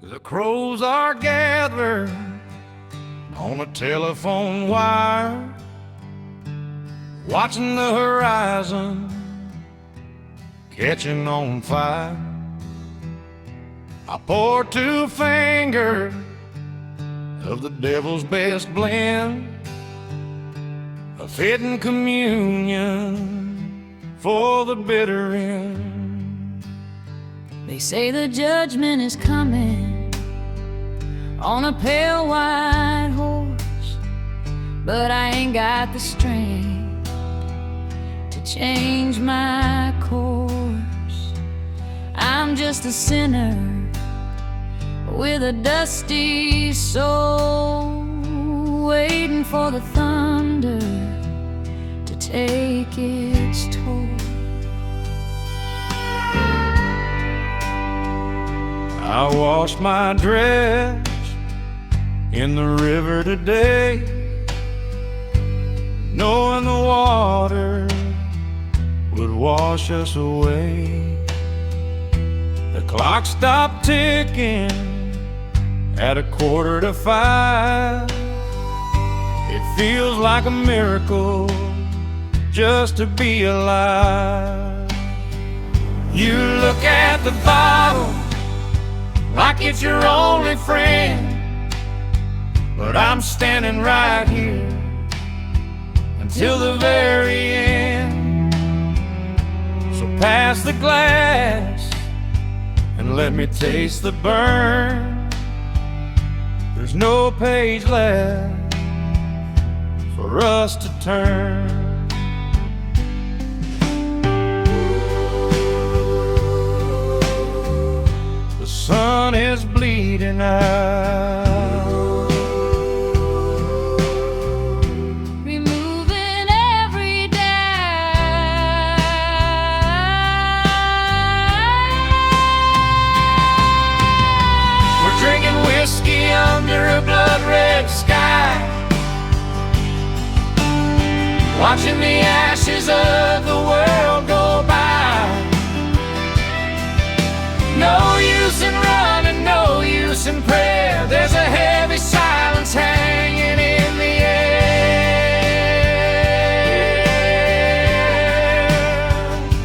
The crows are gathered on a telephone wire, watching the horizon catching on fire. I pour 2 fingers of the devil's best blend, a fitting communion for the bitter end. They say the judgment is coming on a pale white horse, but I ain't got the strength to change my course. I'm just a sinner with a dusty soul, waiting for the thunder to take its toll. I washed my dress in the river today, knowing the water would wash us away. The clock stopped ticking at 4:45. It feels like a miracle just to be alive. You look at the bottle like it's your only friend, but I'm standing right here until the very end. So pass the glass and let me taste the burn. There's no page left for us to turn. The sun is bleeding out, removing every doubt. we're drinking whiskey under a blood-red sky, watching the ashes of the world go by. No use in running, no use in prayer. There's a heavy silence hanging in the air.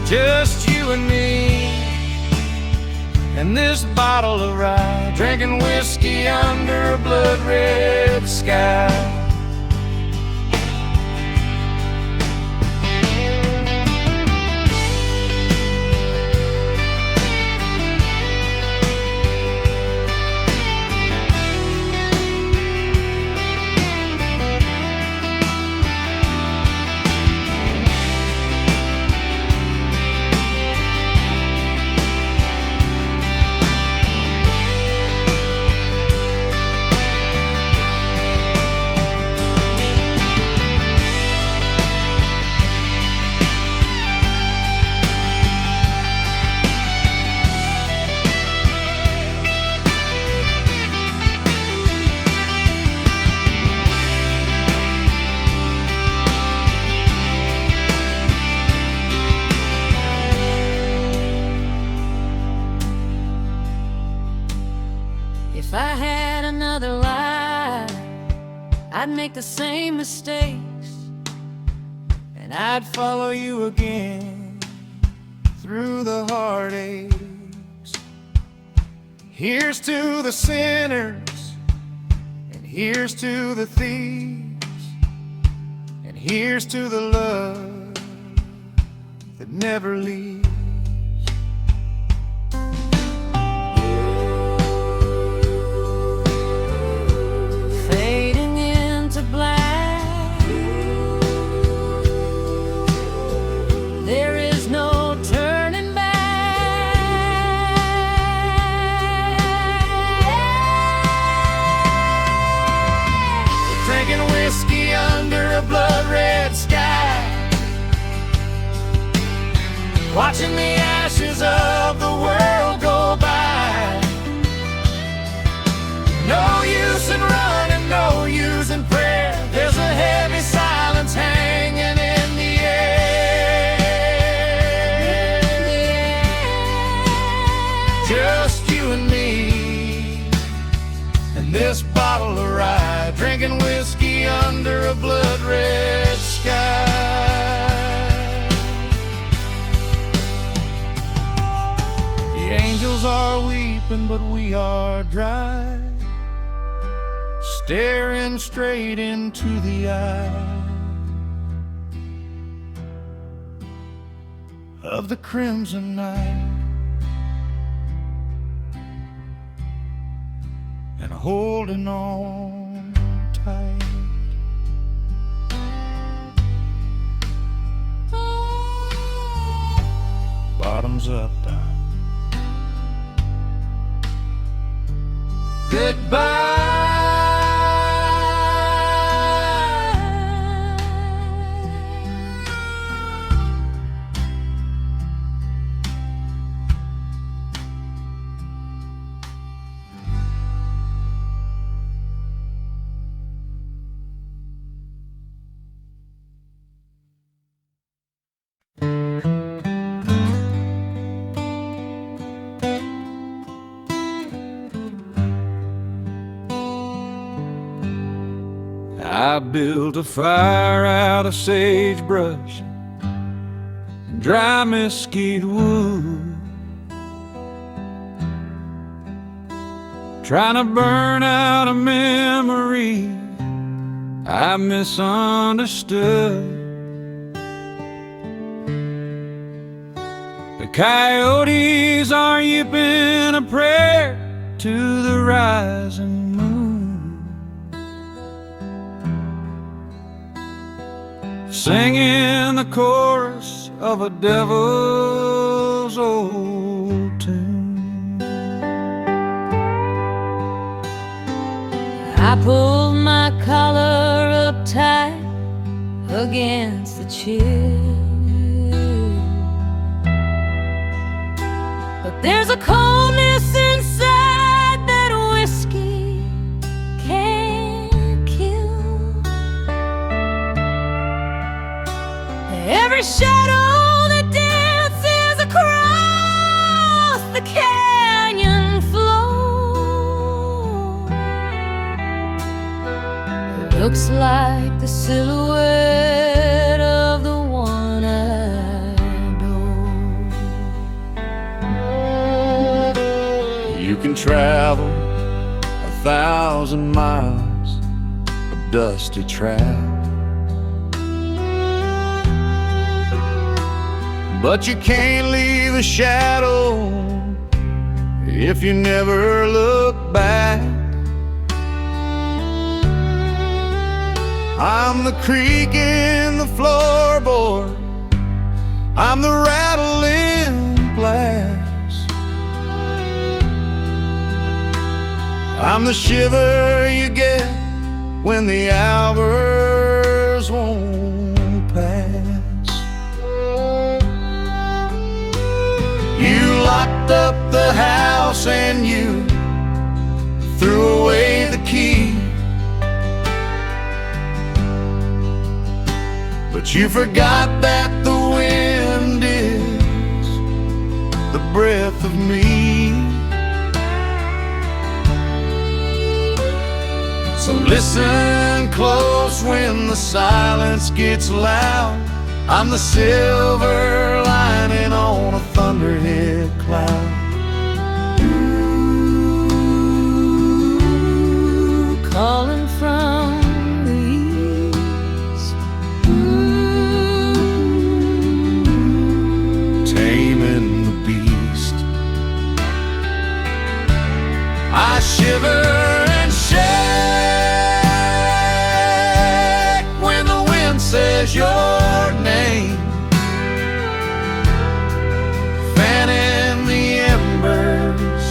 Just you and me and this bottle of rye, drinking whiskey under a blood-red sky. If I had another life, I'd make the same mistakes, And I'd follow you again through the heartaches. Here's to the sinners, and here's to the thieves, and here's to the love that never leaves. fading into black. There is no turning back. We're drinking whiskey under a blood-red sky, watching the ashes of the world go by. No use in running, no use in prayer. There's a heavy silence hanging in the air. Just you and me a blood red sky. The angels are weeping, but we are dry, staring straight into the eye of the crimson night, and holding on tight. Bottoms up, down. Goodbye. I built a fire out of sagebrush and dry mesquite wood, trying to burn out a memory I misunderstood. The coyotes are yipping a prayer to the rising moon, singing the chorus of a devil's old tune. I pulled my collar up tight against the chill, but there's a coldness inside that whiskey can't kill. Every shadow that dances across the canyon floor looks like the silhouette of the one I adore. You can travel 1,000 miles of dusty travel, but you can't leave a shadow if you never look back. I'm the creak in the floorboard, I'm the rattling blast, I'm the shiver you get when the hours won't pass. You locked up the house and you threw away the key, but you forgot that the wind is the breath of me. So listen close when the silence gets loud, I'm the silver lining on a thunderhead cloud. Ooh, calling from the east. Ooh, Taming the beast. I shiver and shake when the wind says your name, fanning the embers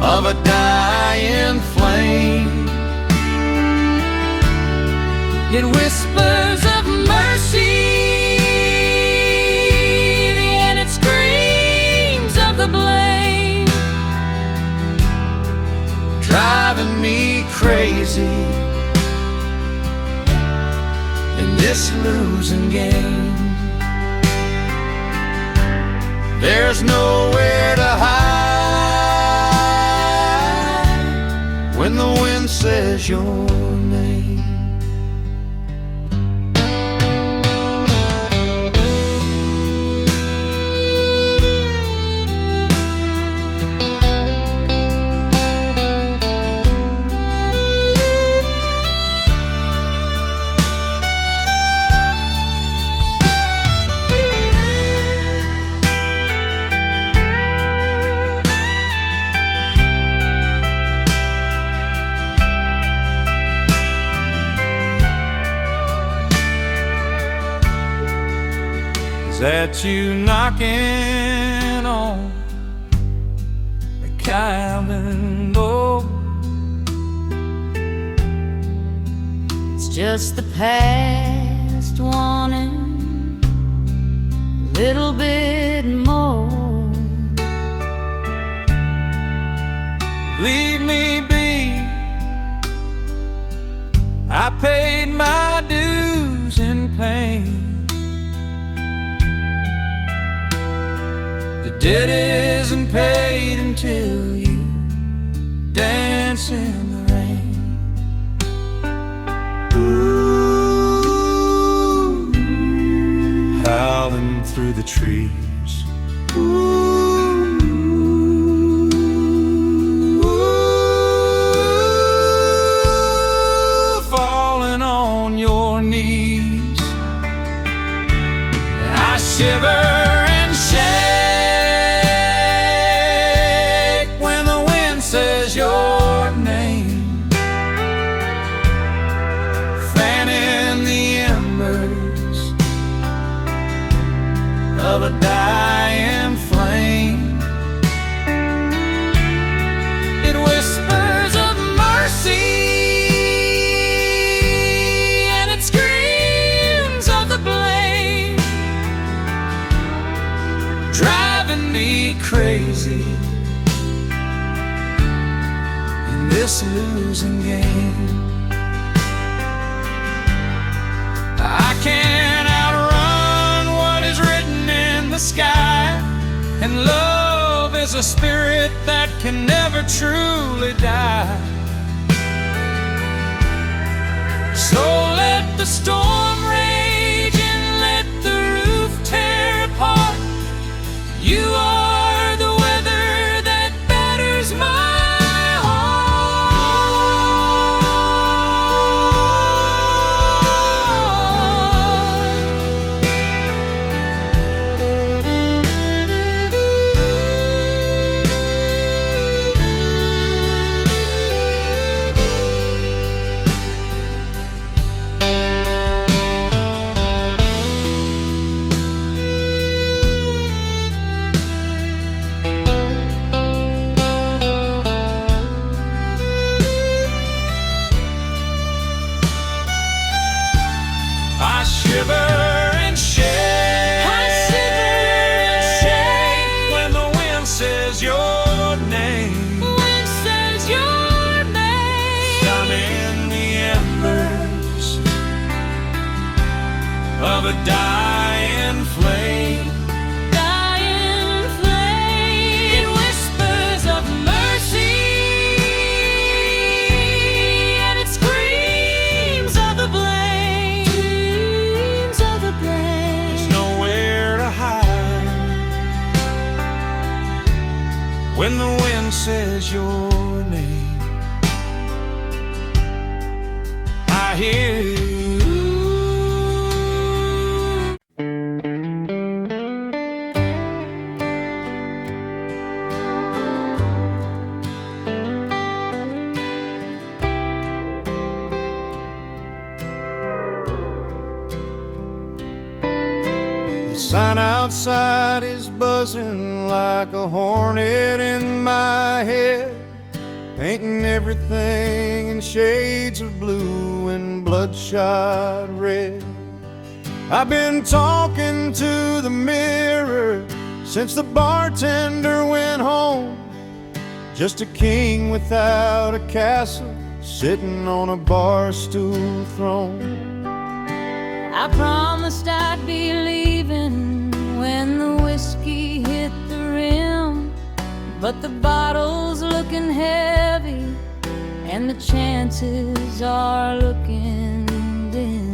of a dying flame. It whispers of mercy and it screams of the blame, driving me crazy in this losing game. There's nowhere to hide when the wind says your name. Is that you knocking on the cabin door? It's just the past wanting a little bit more. Leave me be. I paid my dues in pain. The debt isn't paid until you dance in the rain. Ooh, howling through the trees. Ooh, falling on your knees. And I shiver and shake says your name, fanning the embers of a dying flame. It whispers of mercy and it screams of the blame, driving me crazy. This losing game, I can't outrun what is written in the sky, and love is a spirit that can never truly die. So let the storm rage and let the roof tear apart. You are the weather that batters my of a dying flame, Dying flame. It whispers of mercy and it screams of the blame, screams of the blame. There's nowhere to hide when the wind says your name. I hear you. The sign outside is buzzing like a hornet in my head, painting everything in shades of blue and bloodshot red. I've been talking to the mirror since the bartender went home, just a king without a castle, sitting on a bar stool throne. I promised I'd be leaving when the whiskey hit the rim, but the bottle's looking heavy and the chances are looking dim.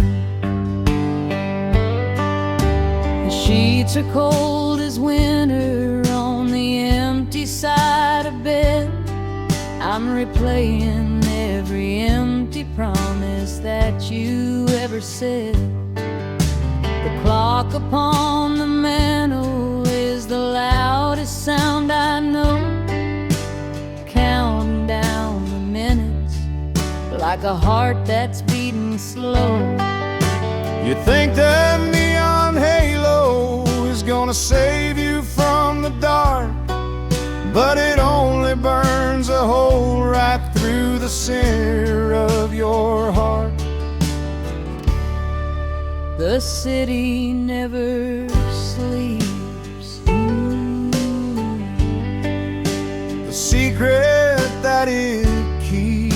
The sheets are cold as winter on the empty side of bed. I'm replaying every empty promise that you ever said. The clock upon the mantle is the loudest sound I know, counting down the minutes like a heart that's beating slow. You think that neon halo is gonna save you from the dark, but it only burns a hole right through the center of your heart. The city never sleeps. The secret that it keeps.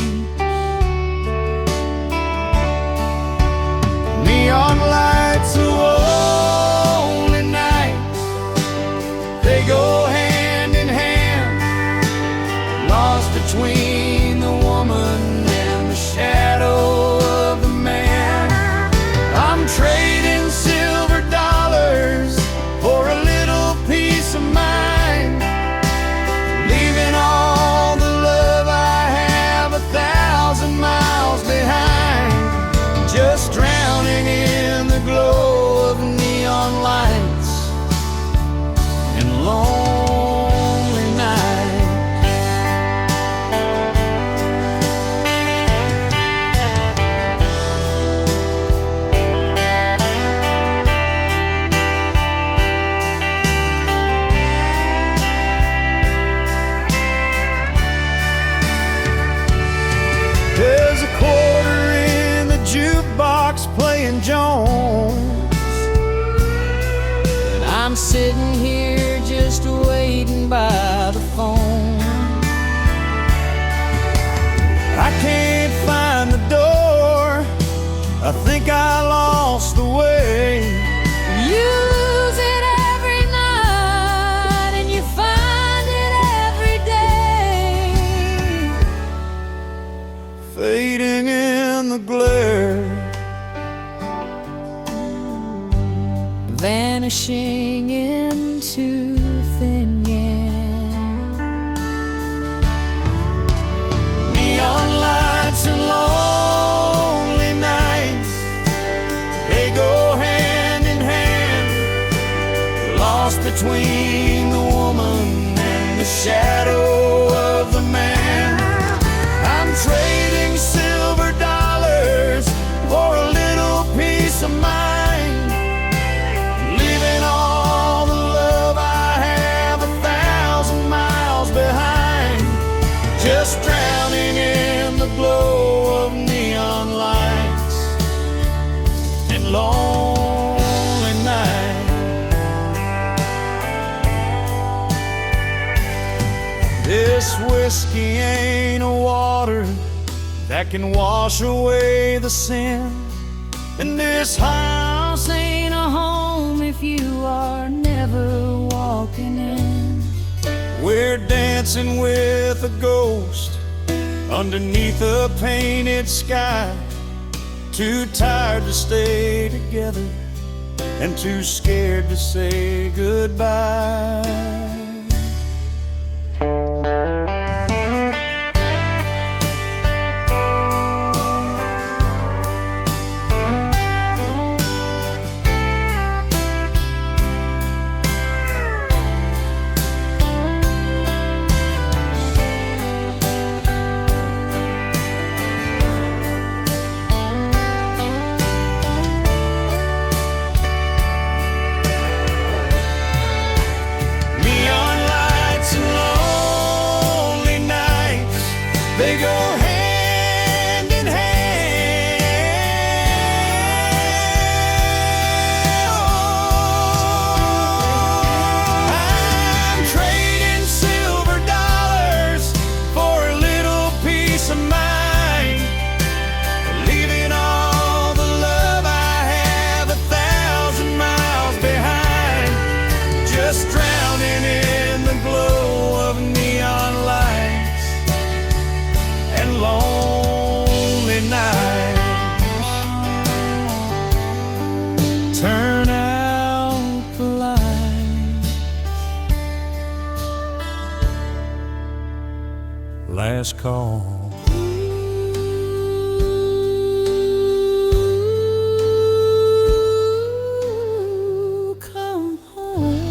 Neon lights of lonely nights, they go hand in hand, lost between the woman and the shadow of the man. I'm trading silver dollars for a little peace of mind, leaving all the love I have 1,000 miles behind, just drowning in the glow of neon lights and lonely nights. There's a quarter in the jukebox playing Jones, and I'm sitting here just waiting by the phone. I can't find the door, I think I lost the way. You lose it every night and you find it every day, Fading in the glare, vanishing into thin air. neon lights and lonely nights, they go hand in hand, lost between the woman and the shadow of the man. I'm trading silver dollars for a little peace of mind, leaving all the love I have 1,000 miles behind, just drowning in the glow of neon lights and lonely nights. This whiskey ain't a water that can wash away the sin, and this house ain't a home if you are never walking in. We're dancing with a ghost underneath a painted sky, too tired to stay together and too scared to say goodbye. Neon last call. Come home.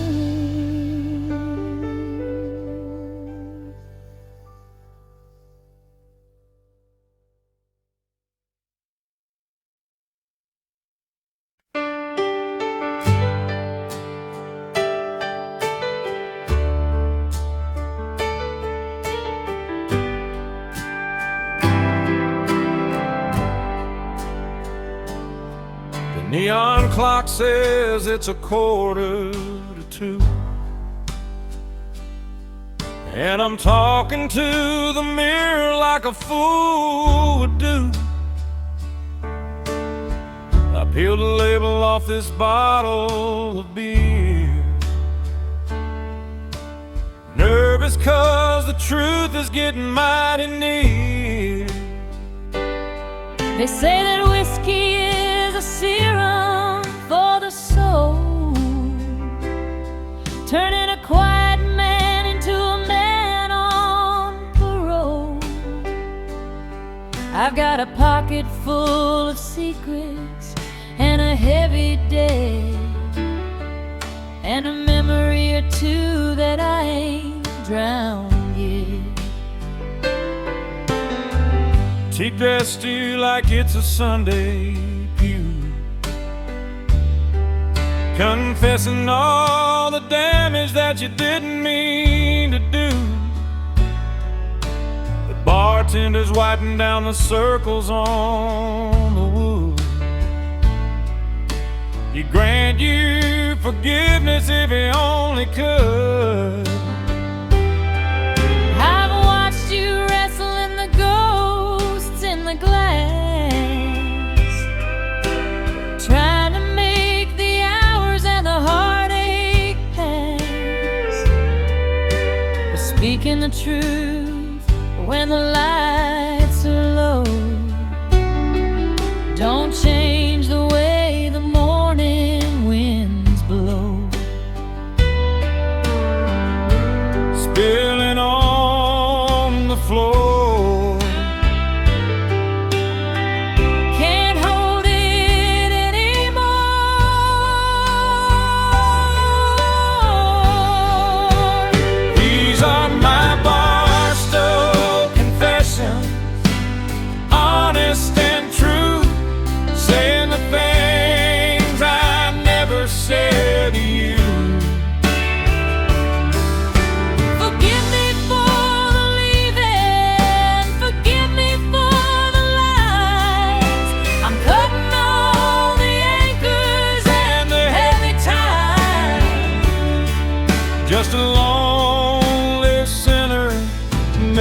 Neon clock says it's 1:45, and I'm talking to the mirror like a fool would do. I peeled the label off this bottle of beer, nervous 'cause the truth is getting mighty near. They say that whiskey is a serum for the soul, turning a quiet man into a man on parole. I've got a pocket full of secrets and a heavy day, and a memory or two that I ain't drowned yet. She dressed you like it's a Sunday pew, confessing all the damage that you didn't mean to do. The bartender's wiping down the circles on the wood. He'd grant you forgiveness if he only could. I've watched you wrestle in the ghosts in the glass, trying to make the hours and the heartache pass. But speaking the truth when the lights are low don't change the way the morning winds blow. Spilling on the floor, Can't hold it anymore. these are my Barstow confessions, honest and true, saying the things I never said to you. Forgive me for the leaving, forgive me for the lies. I'm cutting all the anchors and the heavy ties. Just a lonely sinner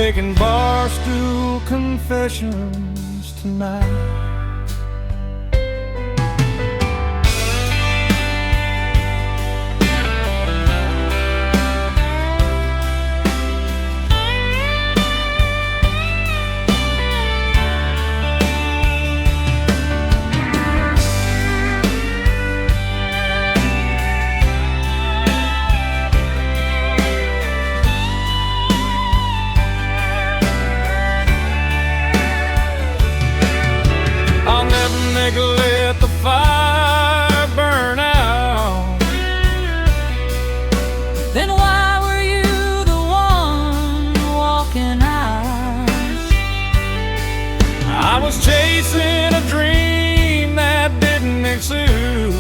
making barstool confessions tonight. I'll never make her let the fire burn out. Then why were you the one walking out? I was chasing a dream that didn't exist,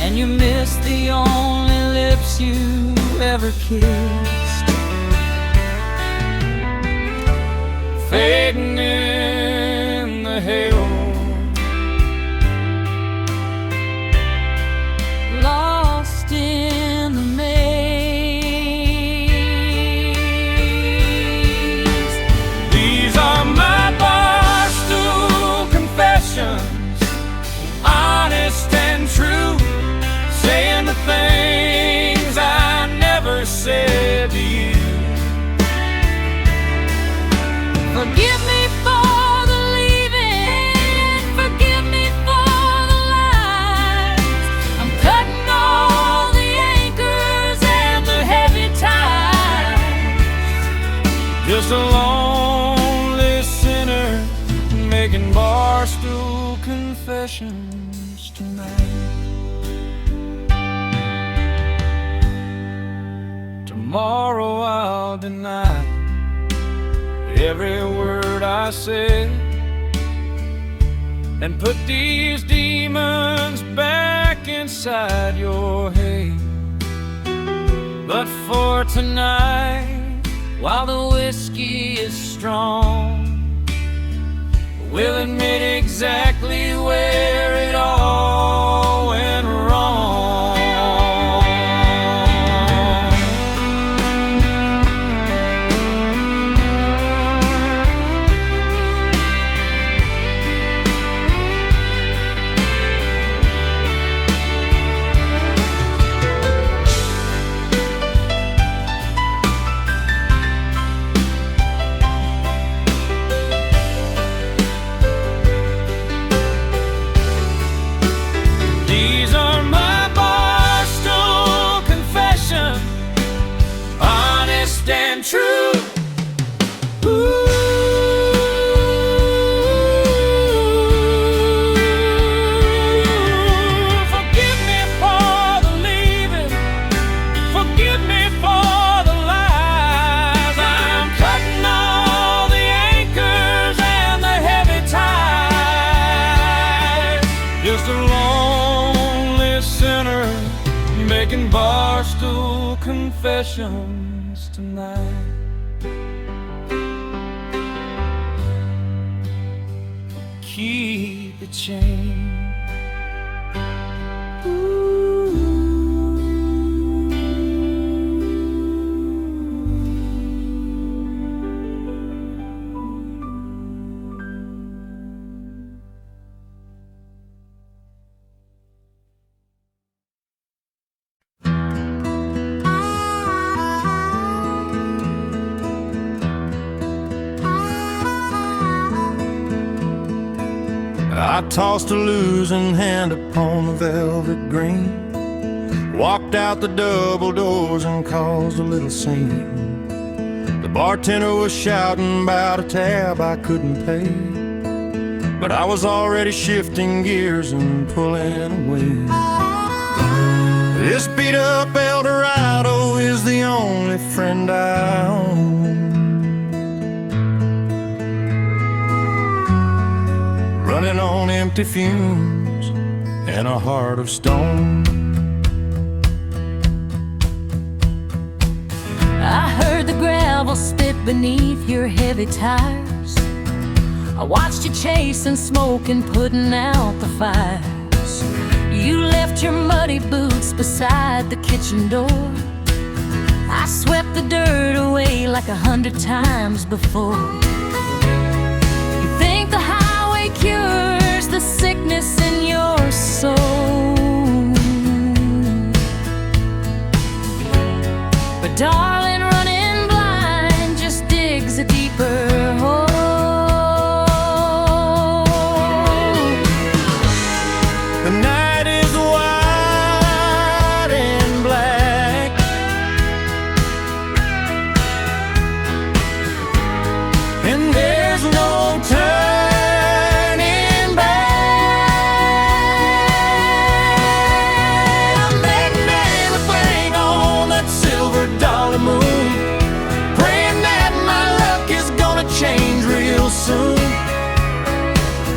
And you missed the only lips you ever kissed. fading in the hail. Lost in the maze. These are my barstool confessions, honest and true, saying the things I never said to you. Forgive me for confessions tonight. Tomorrow I'll deny every word I said and put these demons back inside your head. But for tonight, while the whiskey is strong, we'll admit exactly where it all went wrong. True. Ooh. Forgive me for the leaving, forgive me for the lies. I'm cutting all the anchors and the heavy tide. Just a lonely sinner making barstool confessions tonight. Keep the chain. I tossed a losing hand upon the velvet green, walked out the double doors and caused a little scene. The bartender was shouting about a tab I couldn't pay, but I was already shifting gears and pulling away. This beat up Eldorado is the only friend I own, running on empty fumes and a heart of stone. I heard the gravel spit beneath your heavy tires. I watched you chasing smoke and putting out the fires. You left your muddy boots beside the kitchen door. I swept the dirt away like 100 times before. You think the highway cures the sickness in your soul, but darling, running blind just digs a deeper hole. The night is white and black, and there's no turning back. I'm betting everything on that silver dollar moon, praying that my luck is gonna change real soon.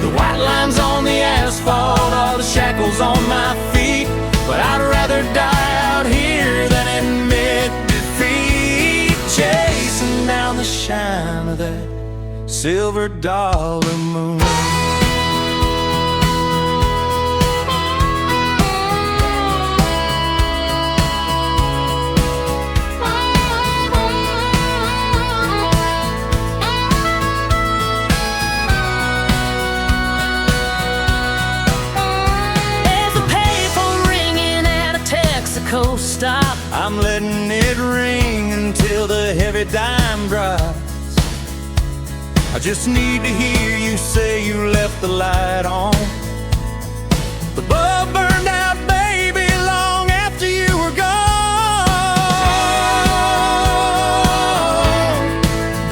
The white lines on the asphalt are the shackles on my feet, but I'd rather die out here than admit defeat, chasing down the shine of that silver dollar moon. There's a payphone ringing at a Texaco stop. I'm letting it ring until the heavy dime drops. I just need to hear you say you left the light on. The bulb burned out, baby, long after you were gone,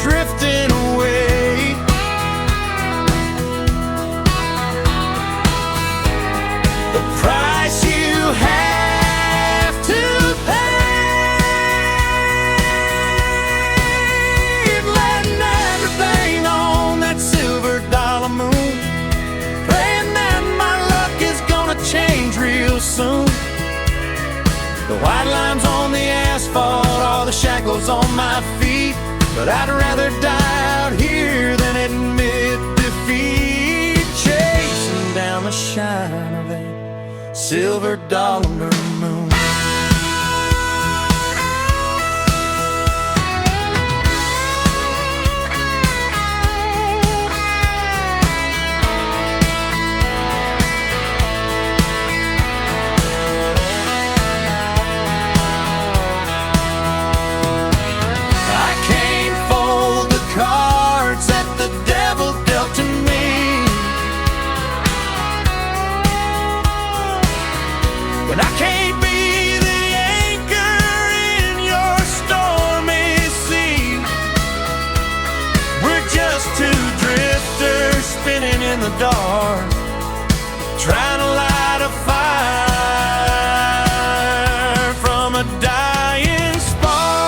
drifting away. The white lines on the asphalt, all the shackles on my feet. But I'd rather die out here than admit defeat, chasing down the shine of that silver dollar moon. But I can't be the anchor in your stormy sea. We're just two drifters spinning in the dark, trying to light a fire from a dying spark.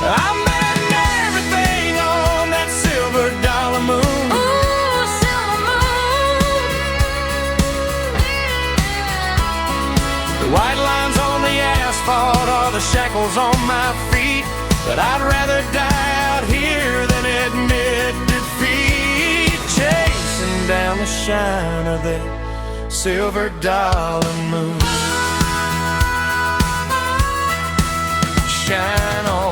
I'm betting everything on that silver dollar moon. Ooh, silver moon. The white lines on the asphalt are the shackles on my feet. But I'd rather die out here than admit defeat, chasing down the shine of that silver dollar moon. Shine on.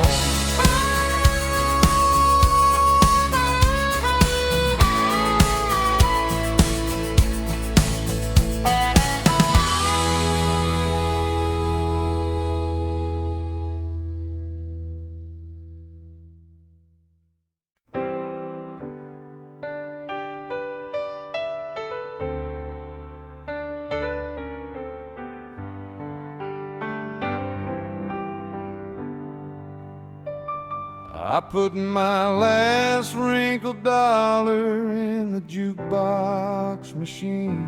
I put my last wrinkled dollar in the jukebox machine,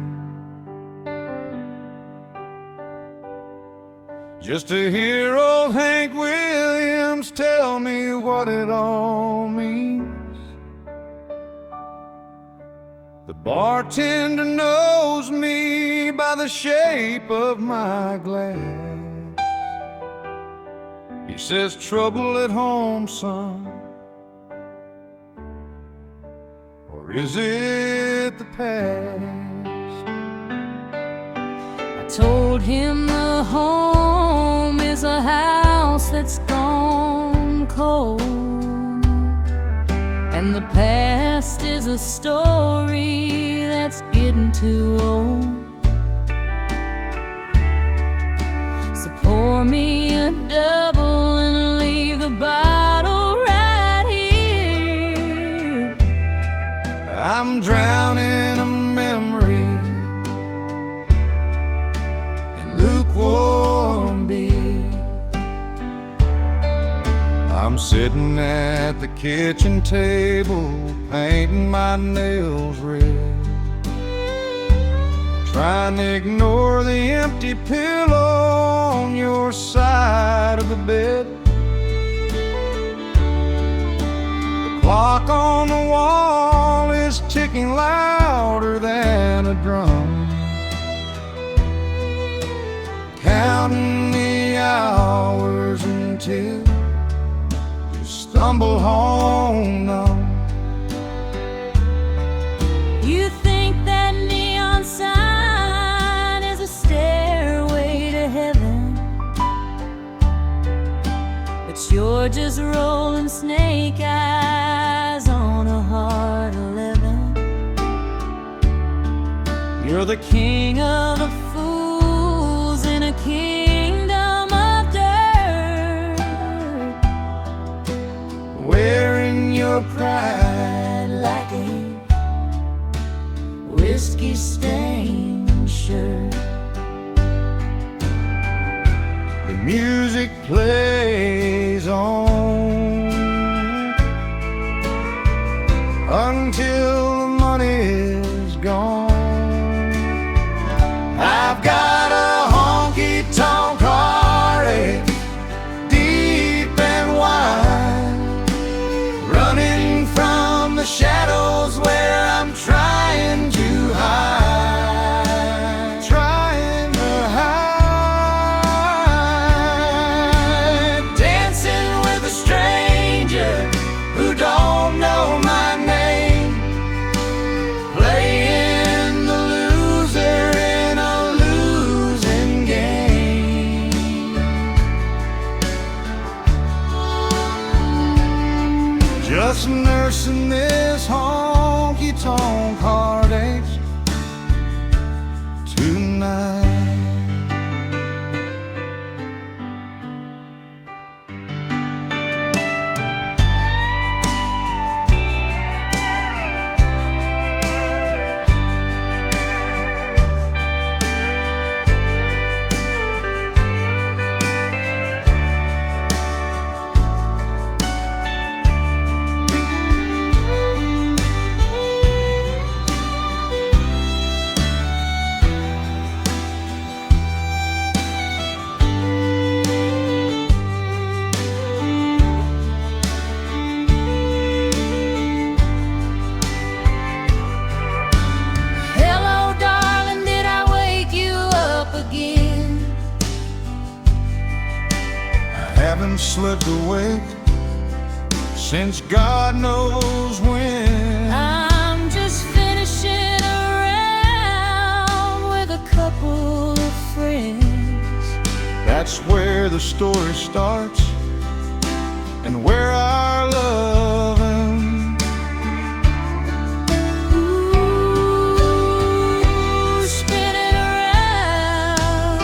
just to hear old Hank Williams tell me what it all means. The bartender knows me by the shape of my glass. He says, trouble at home, son, or is it the past? I told him the home is a house that's gone cold, and the past is a story that's getting too old. So pour me a double and leave the bottle right here. I'm drowning a memory in lukewarm beer. I'm sitting at the kitchen table, painting my nails red, trying to ignore the empty pillow on your side of the bed. The clock on the wall is ticking louder than a drum, counting the hours until you stumble home numb. You think that neon sign is a stairway to heaven, but you're just rolling snake eyes on a hard 11. You're the king of the fools in a kingdom of dirt, Wearing your pride like a whiskey-stained shirt. The music plays on until the money is gone. I've got a honky slipped away since God knows when. I'm just finishing around with a couple of friends. That's where the story starts and where our love ends. Ooh, spinning around,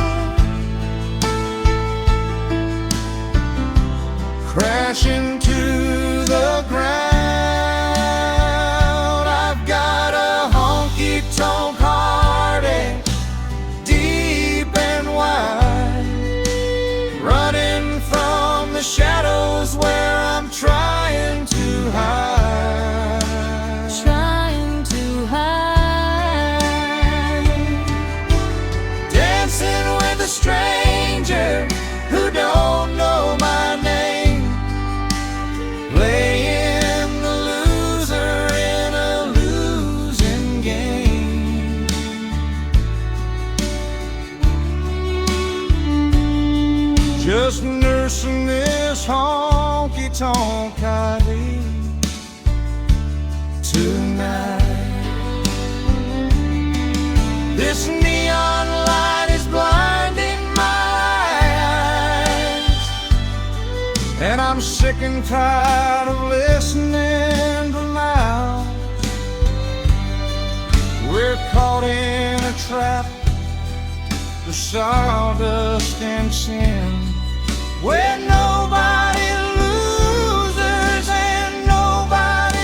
crashing to the ground. I've got a honky-tonk heartache, deep and wide, running from the shadows where I'm trying to hide. trying to hide. Dancing with a stranger who don't know my name, playing the loser in a losing game. Just nursing this honky-tonk idea tonight. This neon light is blinding my eyes, and I'm sick and tired of listening to lies. We're caught in a trap, the sawdust and sin, where nobody loses and nobody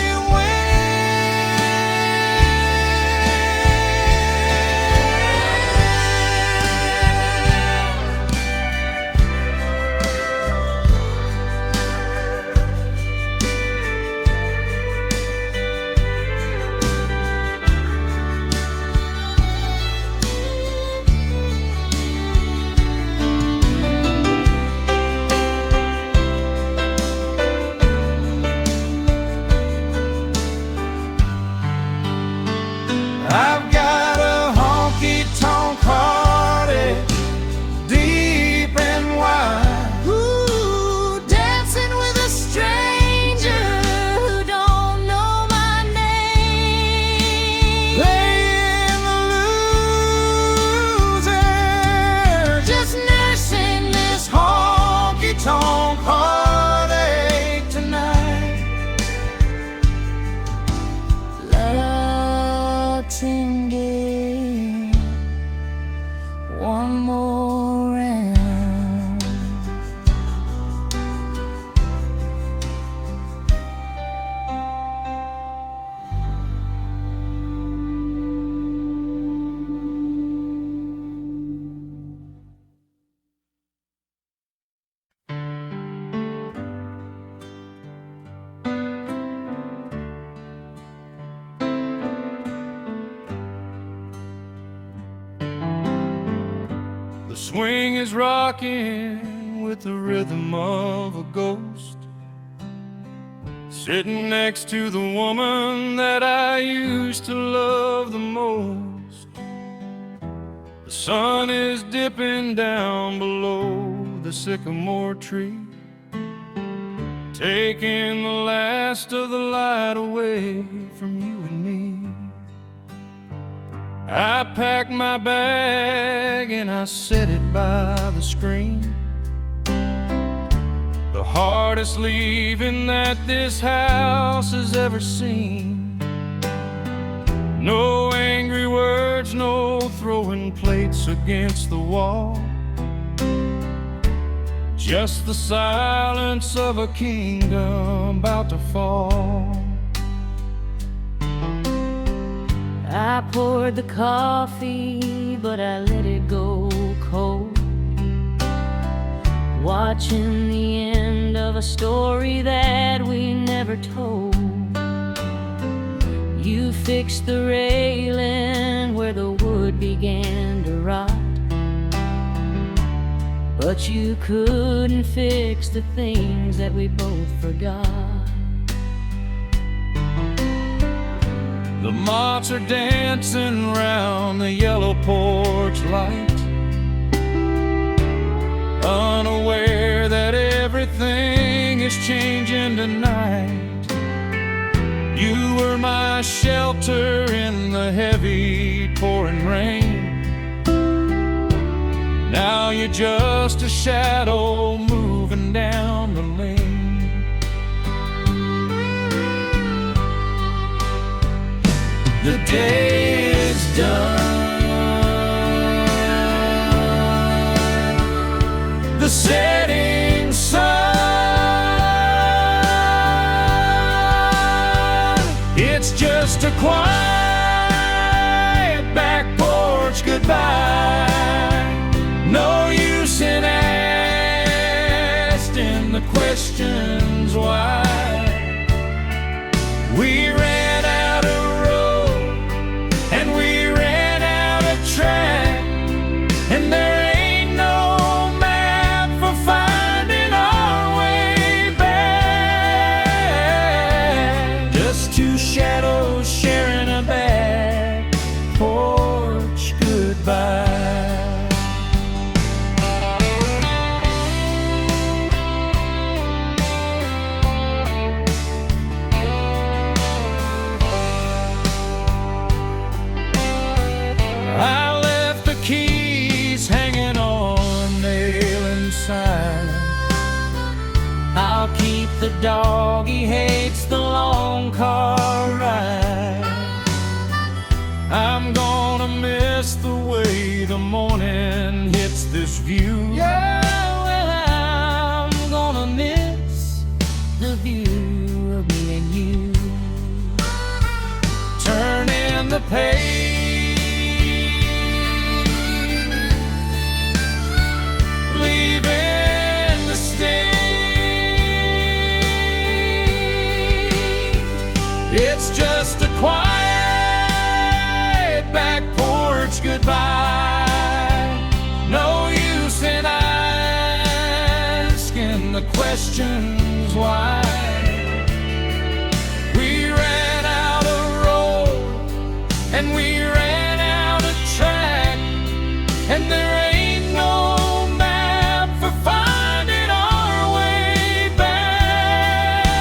I've got a honky-tonk heartache, deep and wide. Ooh, dancing with a stranger who don't know my name, Playing the loser, just nursing this honky-tonk heartache tonight. Tingle, one more round. The swing is rocking with the rhythm of a ghost, sitting next to the woman that I used to love the most. The sun is dipping down below the sycamore tree, taking the last of the light away from you and me. I packed my bag and I set it by the screen, the hardest leaving that this house has ever seen. No angry words, no throwing plates against the wall, just the silence of a kingdom about to fall. I poured the coffee, but I let it go cold, watching the end of a story that we never told. You fixed the railing where the wood began to rot, but you couldn't fix the things that we both forgot. The moths are dancing round the yellow porch light, unaware that everything is changing tonight. You were my shelter in the heavy pouring rain. Now you're just a shadow moving down the lane. The day is done. The setting sun. It's just a quiet back porch goodbye. No use in asking the questions why. We ran out of road and we ran out of track, and there ain't no map for finding our way back. Just two shadows sharing a back porch goodbye. I left the keys hanging on a nail inside. I'll keep the dog, he hates the long car ride. I'm gonna miss the way the morning hits this view. Yeah, well, I'm gonna miss the view of me and you. Turning the page, leaving the stage. It's just a quiet back porch goodbye. No use in asking the questions why. We ran out of road and we ran out of track, and there ain't no finding our way back.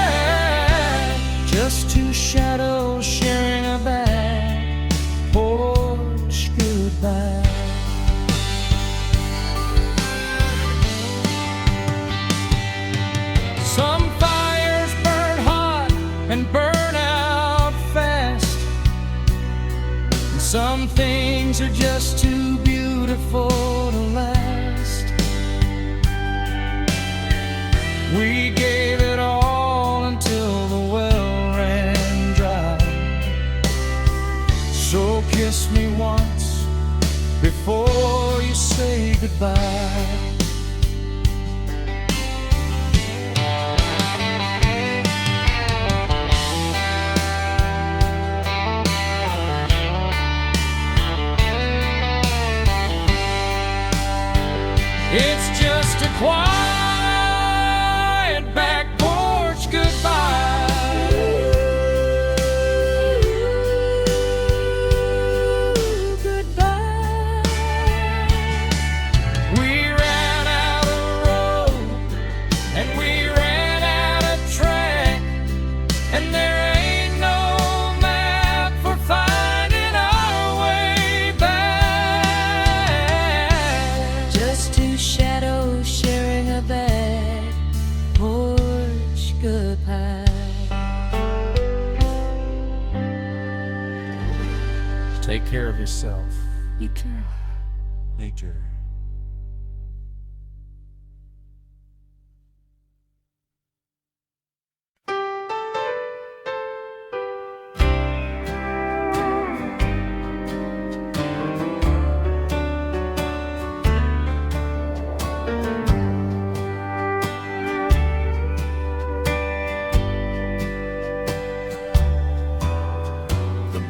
Just two shadows sharing a back porch goodbye. Some fires burn hot and burn out fast, and some things are just too beautiful to last. We gave it all until the well ran dry. So kiss me once before you say goodbye. It's just a quiet back porch goodbye. Goodbye. We ran out of road and we ran out of track, and there ain't no map for finding our way back. Just two shadows sharing a back porch goodbye. Take care of yourself. You too. Nature.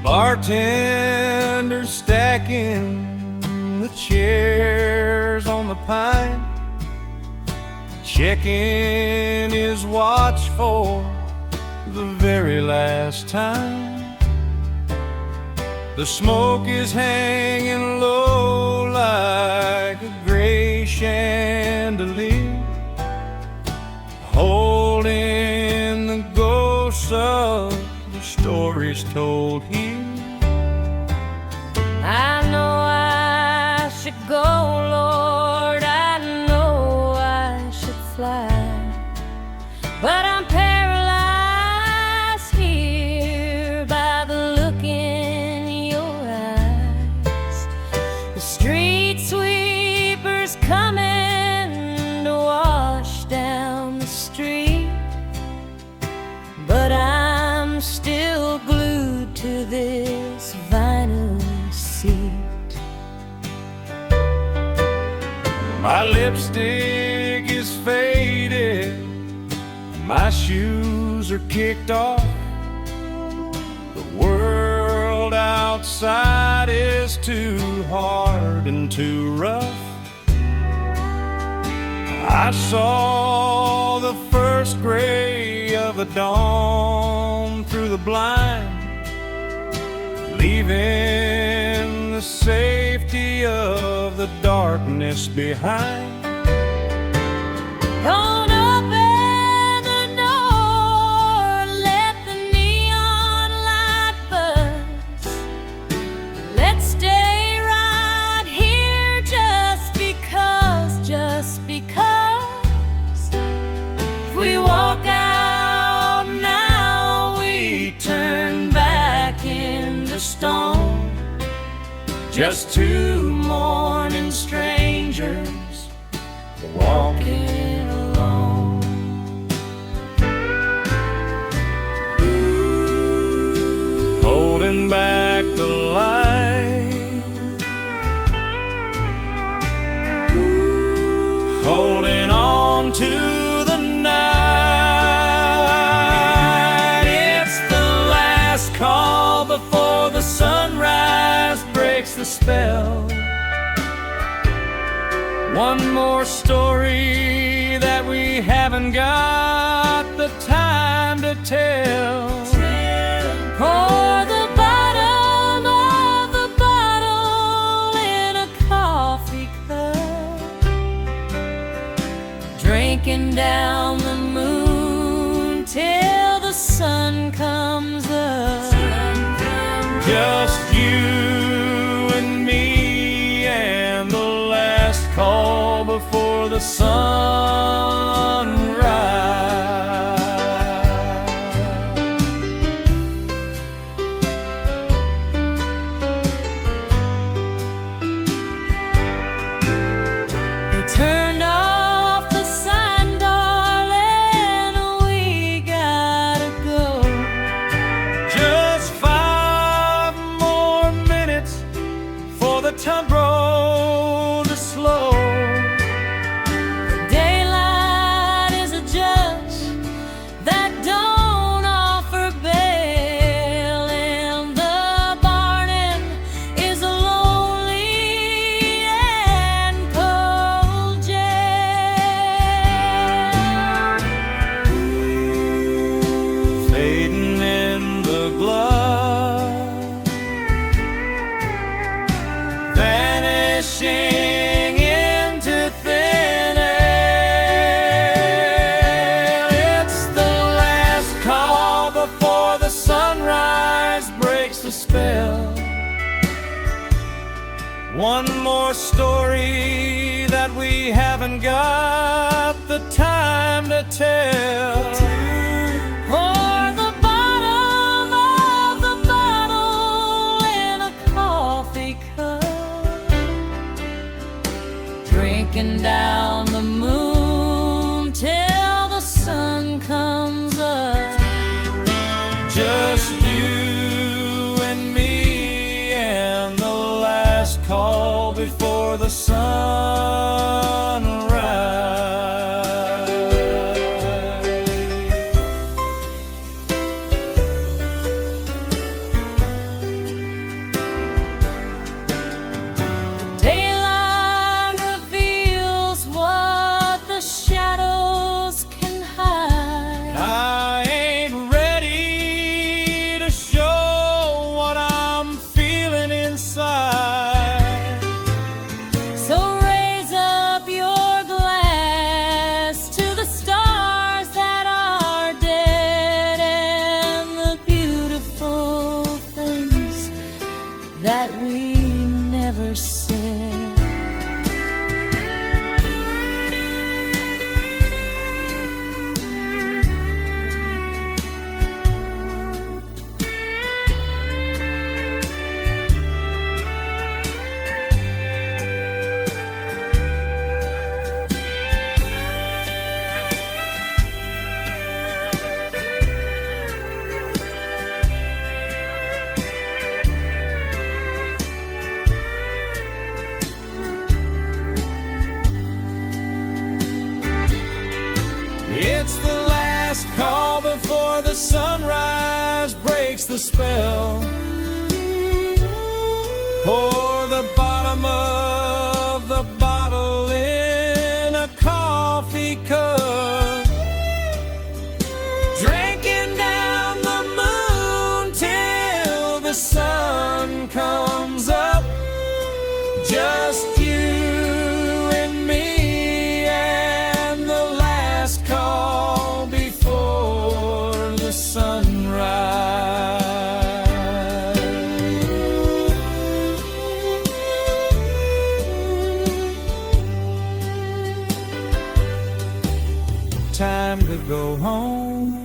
Bartender stacking the chairs on the pine, checking his watch for the very last time. The smoke is hanging low like a gray chandelier, holding just told here. I know I should go, Lord, I know I should fly, but I'm paralyzed here by the look in your eyes. The street sweeper's coming to wash down the street, but I'm still glued to this vinyl seat. My lipstick is faded, my shoes are kicked off. The world outside is too hard and too rough. I saw the first gray of the dawn through the blind, leaving the safety of the darkness behind. Don't open the door, let the neon light buzz. Let's stay right here just because. If we walk out now, we turn back into stone. Just two mourning strangers walking alone. Holding back the light, holding on to the night. It's the last call before the sunrise breaks the spell. One more story that we haven't got the time to tell. Pour the bottom of the bottle in a coffee cup, drinking down the moon till the sun comes up. Just you and me and the last call before the sunrise. They turned off the sign, darling, we gotta go. Just 5 more minutes for the tug roll to slow. Daylight is a judge that don't offer bail, and the barn is a lonely and cold jail. Fading in the glove, vanishing into thin air. It's the last call before the sunrise breaks the spell. One more story that we haven't got the time to tell. Pour the bottom of the bottle in a coffee cup, drinking down the moon till the sun comes up. Just you and me and the last call before the sunrise. Daylight reveals what the shadows can hide. I ain't ready to show what I'm feeling inside. So raise up sunrise breaks the spell. Pour the bottom of the bottle in a coffee cup, drinking down the moon till the sun comes up. Just you and me and the last call before the sunrise. Time to go home.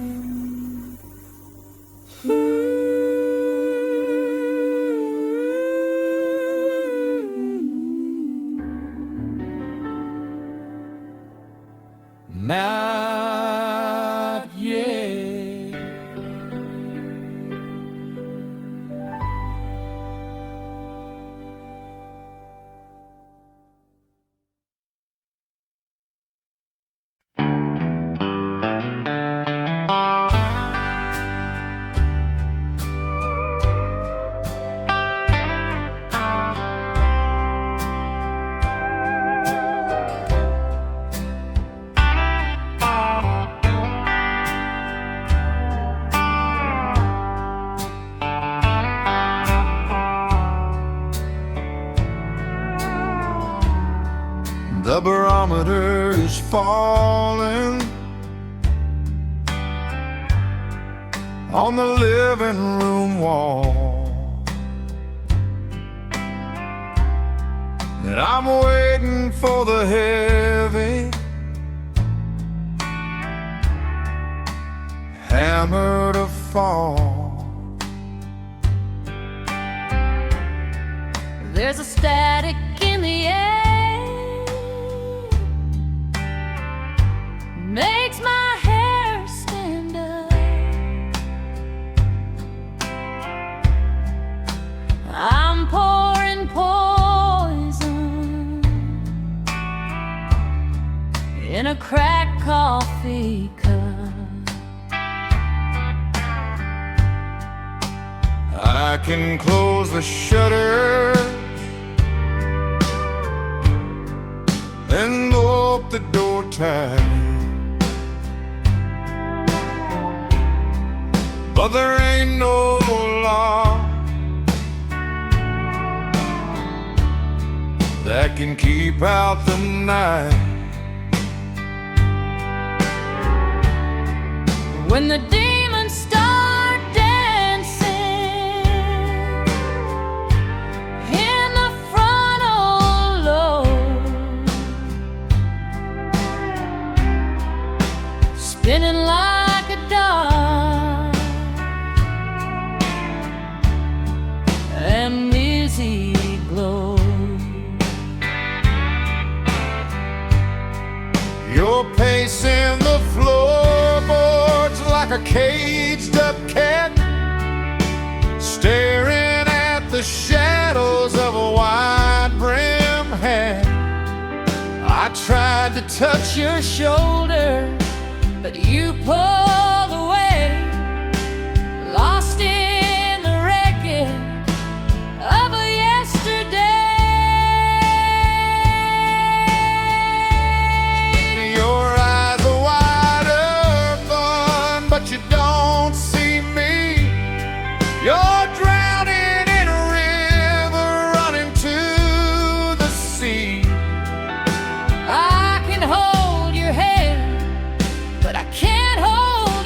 Not yet. The barometer is falling on the living room wall, and I'm waiting for the heavy hammer to fall. There's a static in the air, makes my hair stand up. I'm pouring poison in a cracked coffee cup. I can close the shutters and lock the door tight, but there ain't no law that can keep out the night. When the demons start dancing in the frontal lobe, spinning like a dog, and busy glow. You're pacing the floorboards like a caged up cat, staring at the shadows of a wide-brimmed hat. I tried to touch your shoulder, But you pulled away, lost in the wreckage of a yesterday. Your eyes are wide open, but you don't see me. You're drowning in a river running to the sea. I can hold your hand, but I can't hold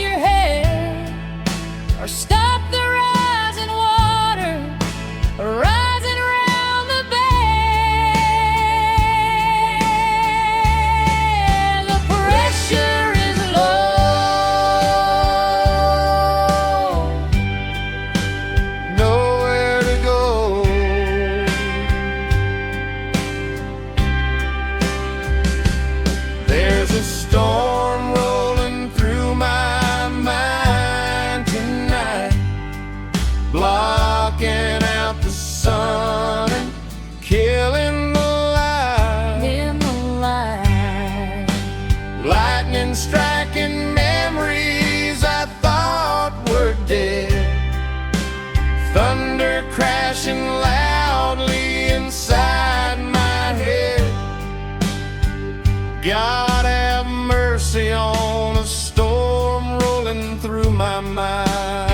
God have mercy on a storm rolling through my mind.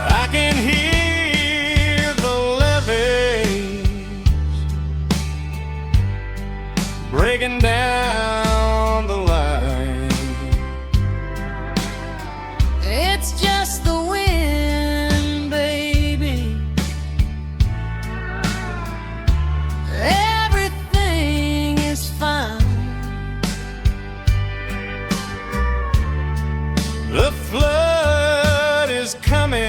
I can hear the levees breaking down the line. It's just the wind, baby. Everything is fine. The flood is coming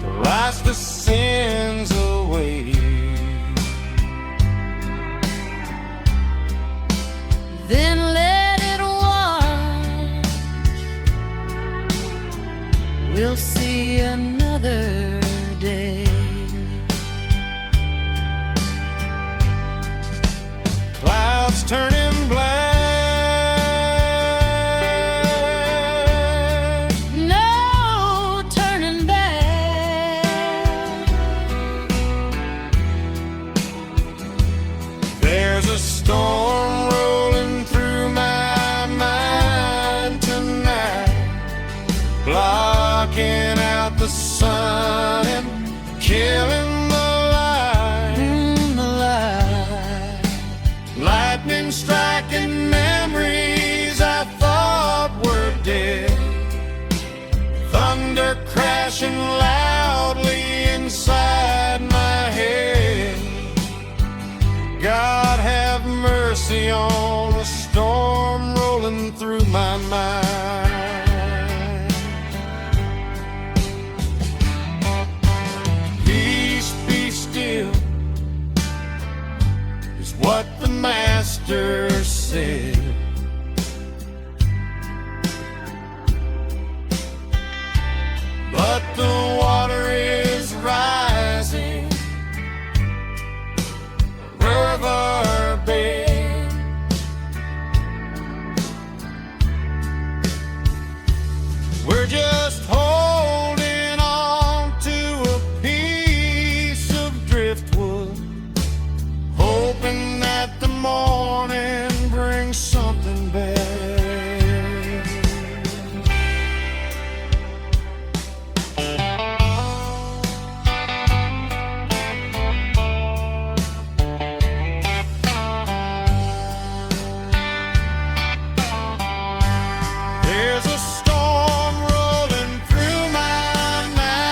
to wash the sins away. Then let it wash. We'll see another day. Clouds turning black, No turning back. there's a storm rolling through my mind tonight, blocking out the sun and killing the light. In the light. Lightning striking memories I thought were dead, thunder crashing loudly inside my head. God have mercy on a storm rolling through my mind. Peace be still is what the master said. But the water is rising, river bed. We're just holding on to a piece of driftwood, hoping that the morning brings something better. There's a storm rolling through my mind.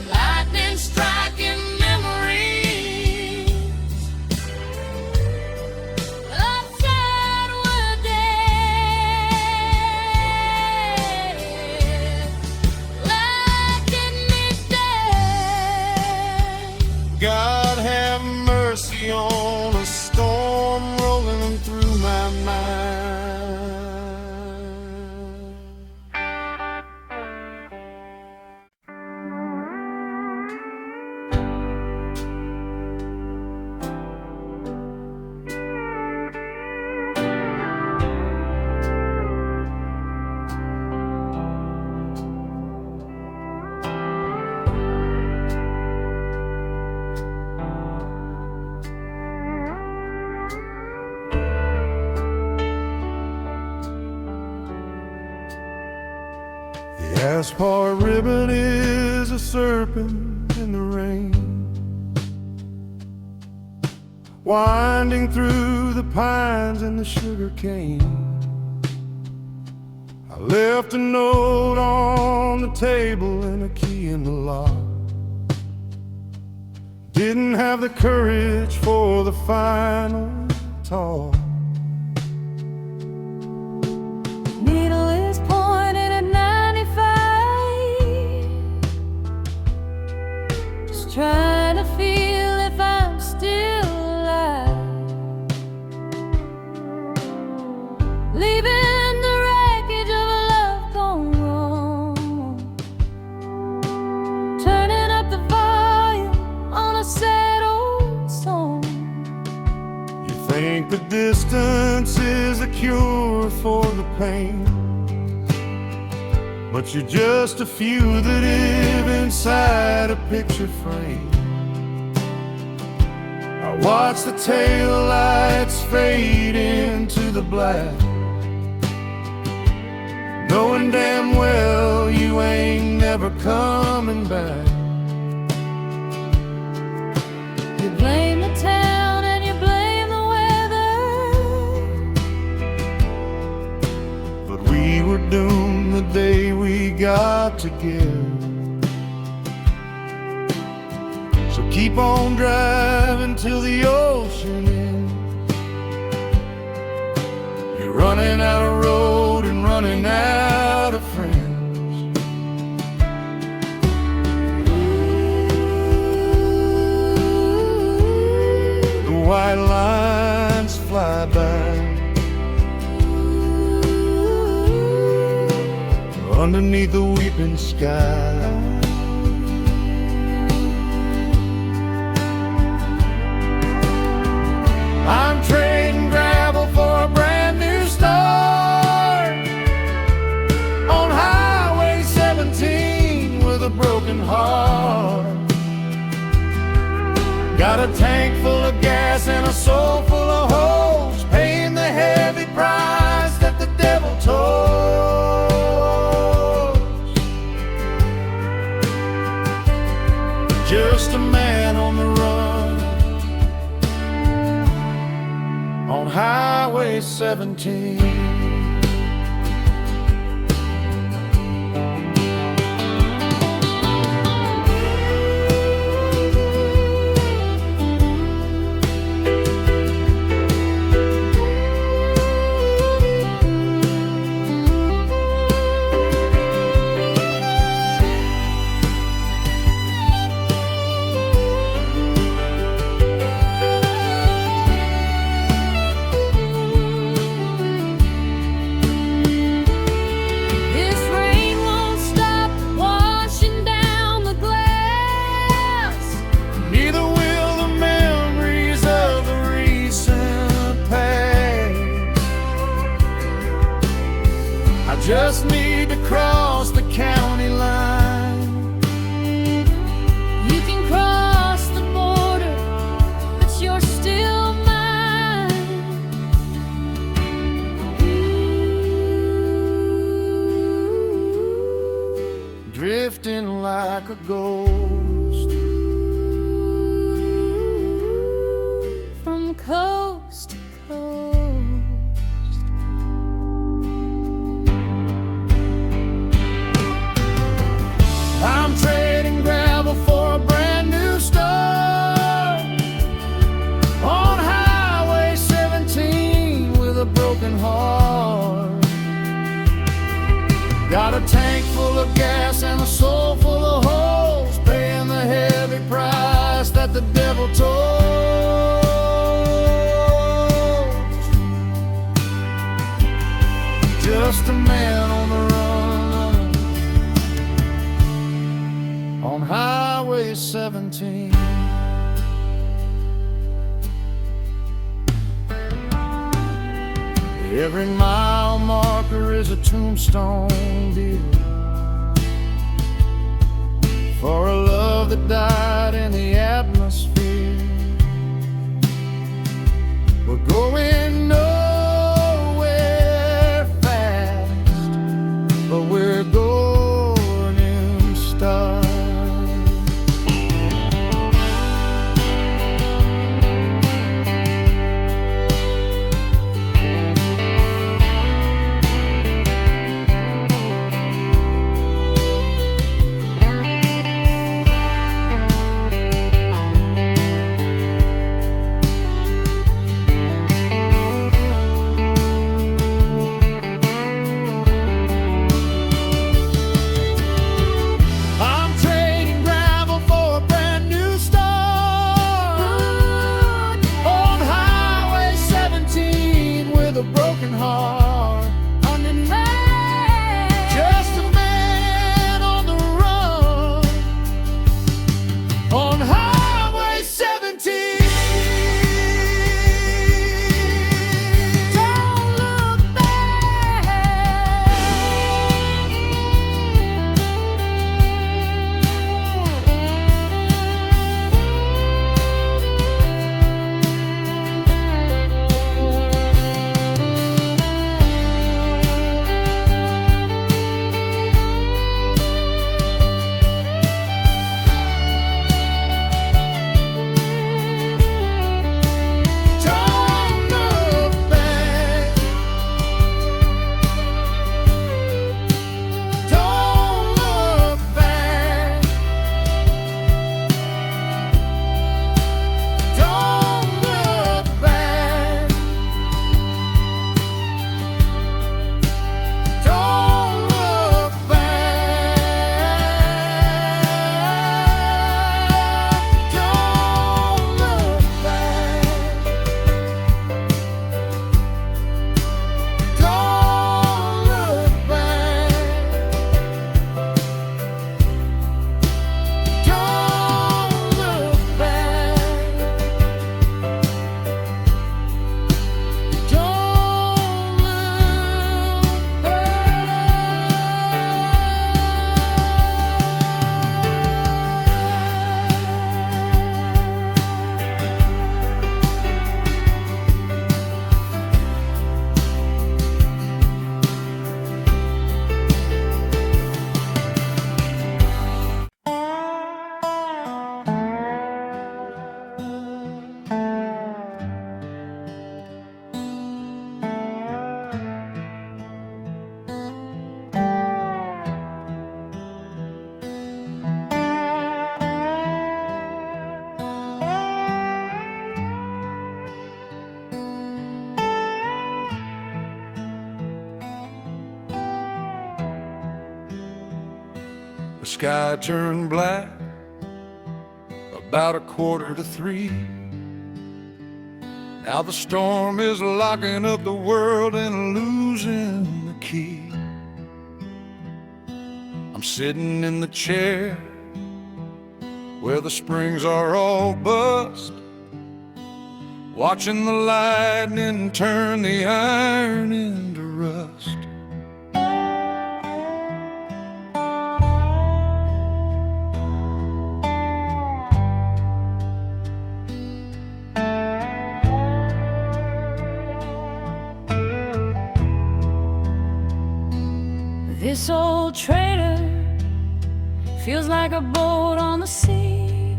Lightning striking memories of sad we're dead. Liking me dead. God have mercy on a storm rolling through my mind. The asphalt ribbon is a serpent in the rain, winding through the pines and the sugar cane. I left a note on the table and a key in the lock. Didn't have the courage for the final talk. Needle is pointed at 95. pain, but you're just a few that live inside a picture frame. I watch the tail lights fade into the black, knowing damn well you ain't never coming back. You blame the town and you blame the weather, But we were doomed the day we got together. So keep on driving till the ocean ends. You're running out of road and running out of friends. The white lines fly by underneath the weeping sky. I'm trading gravel for a brand new start on Highway 17 with a broken heart. Got a tank full of gas and a soul full of holes, paying the heavy price that the devil tolls. Just a man on the run on Highway 17. Just need to cross the county line. you can cross the border, but you're still mine. Drifting like a ghost From coast to coast. I'm trading gravel for a brand new start on Highway 17 with a broken heart. Got a tank full of gas and a soul full of holes, paying the heavy price that the devil tolls. Just a man on the run on Highway 17. Every mile marker is a tombstone, dear, for a love that died in the atmosphere. We're going nowhere fast, but we're going in style. The sky turned black about 2:45. Now the storm is locking up the world and losing the key. I'm sitting in the chair where the springs are all bust, watching the lightning turn the iron into rust. This old trailer feels like a boat on the sea,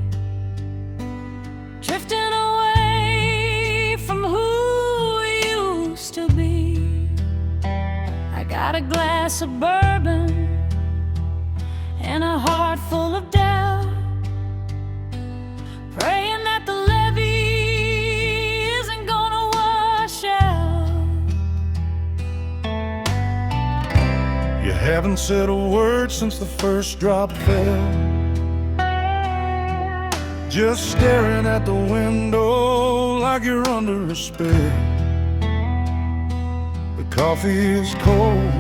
drifting away from who we used to be. I got a glass of bourbon and a heart full of doubt, praying that the levee isn't gonna wash out. You haven't said a word since the first drop fell, just staring at the window like you're under a spell. The coffee is cold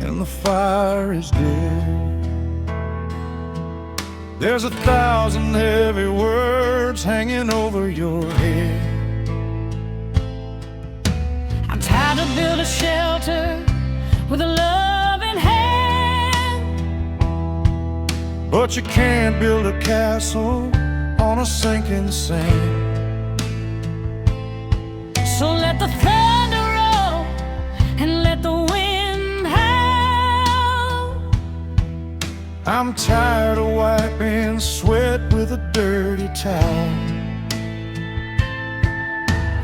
and the fire is dead. There's 1,000 heavy words hanging over your head. I'm tired to build a shelter with a loving hand, but you can't build a castle on a sinking sand. so let the thunder roll and let the wind howl. I'm tired of wiping sweat with a dirty towel.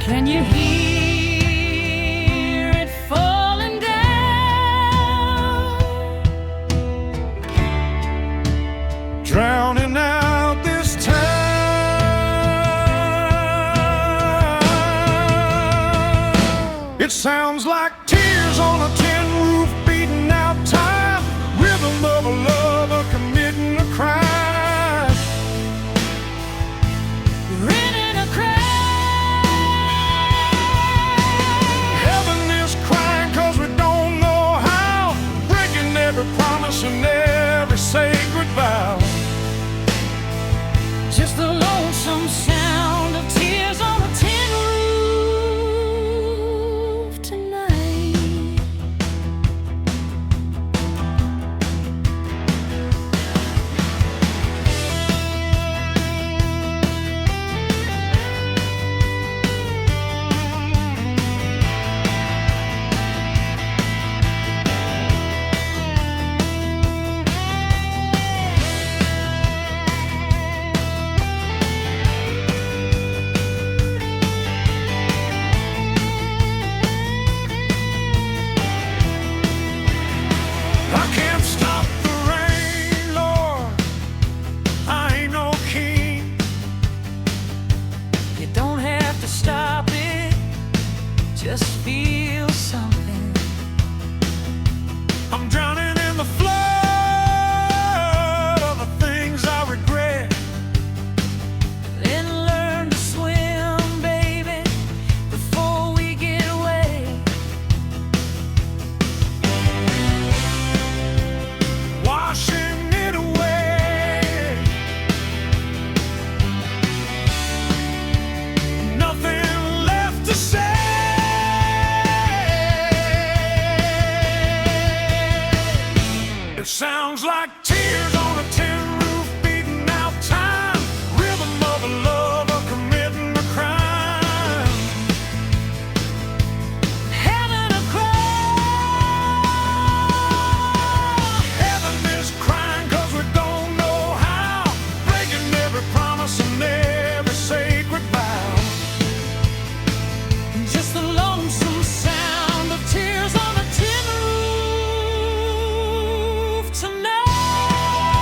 Can you hear it falling down? Drowning out this town. It sounds like tears on a tin roof, beating out time, rhythm of a lover committing a crime. Renting a cry. Heaven is crying 'cause we don't know how, breaking every promise and every sacred vow. Just the lonesome sound of tears on a tin roof tonight. I can't stop the rain, Lord, I ain't no king. You don't have to stop it, just feel something. I'm drowning in the flood of the things I regret. Then learn to swim, baby, before we get away. Washing it away. Nothing left to say. It sounds like tears on a tin roof, beating out time, rhythm of a lover committing a crime. Having a cry. Heaven is crying 'cause we don't know how, breaking every promise and every sacred vow. Just the lonesome sound of tears on a tin roof tonight.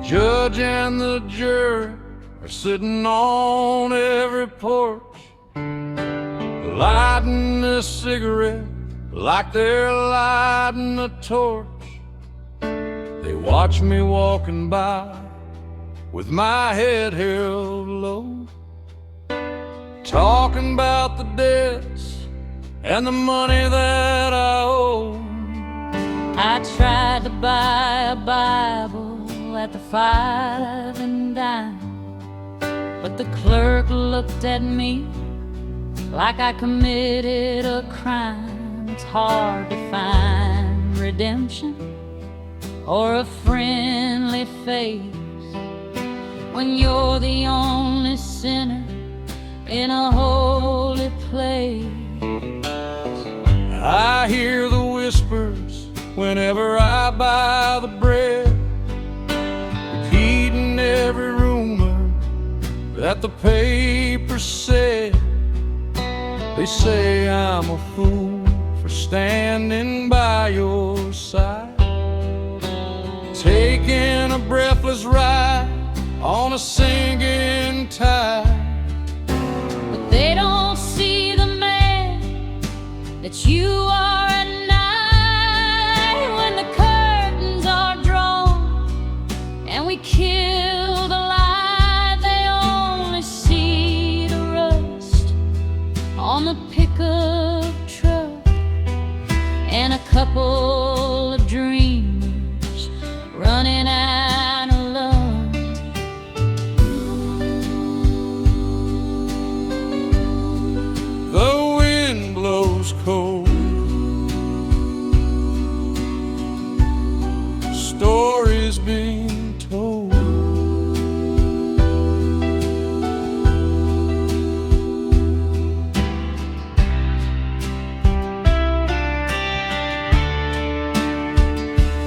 Judge and the jury are sitting on every porch, lighting a cigarette like they're lighting a torch. They watch me walking by with my head held low, talking about the debts and the money that I owe. I tried to buy a Bible at the 5 and dime, but the clerk looked at me like I committed a crime. It's hard to find redemption or a friendly face when you're the only sinner in a holy place. I hear the whispers whenever I buy the bread, repeating every rumor that the paper said. They say I'm a fool for standing by your side, taking a breathless ride on a sinking tide. But they don't see the man that you are at night, when the curtains are drawn and we kill the light. They only see the rust on the pickup truck and a couple of dreamers running out of luck. The wind blows cold, stories being told.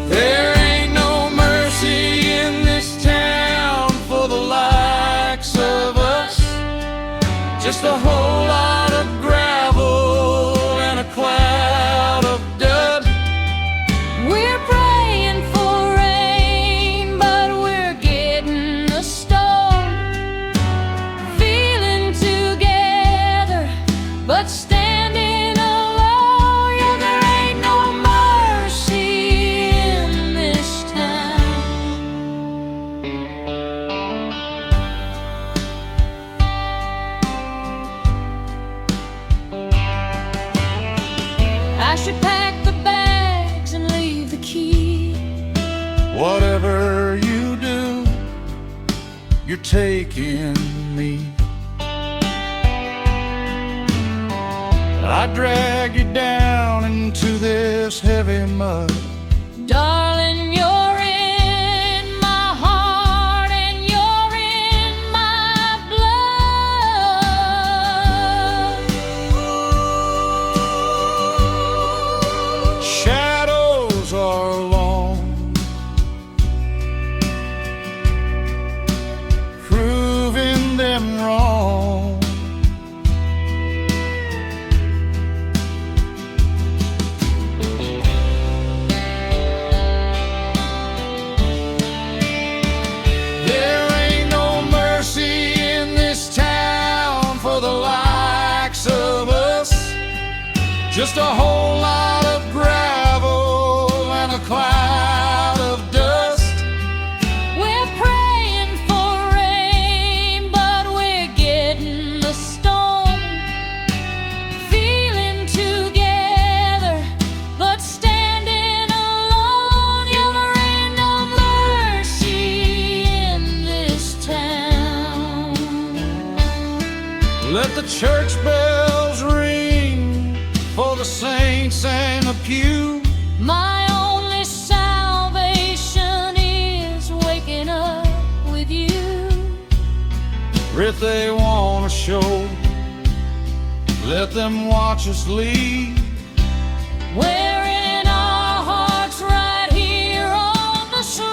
There ain't no mercy in this town for the likes of us, just a whole lot of gravel and a cloud of dust. We're praying for rain, but we're getting a storm. Feeling together, but standing alone. Yeah, there ain't no mercy in this town. I should pack the bags and leave the key. Whatever you do, you're taking me. I drag you down into this heavy mud. Darling, you're in my heart and you're in my blood. Shadows are long, proving them wrong. There ain't no mercy in this town for the likes of us, just a whole lot of gravel and a cloud of dust. We're praying for rain, but we're getting the storm. Feeling together, but standing alone. Yeah, there ain't no mercy in this town. Let the church bells ring for the saints and the pew. My only salvation is waking up with you. If they want a show, let them watch us leave. We're in our hearts right here on the street.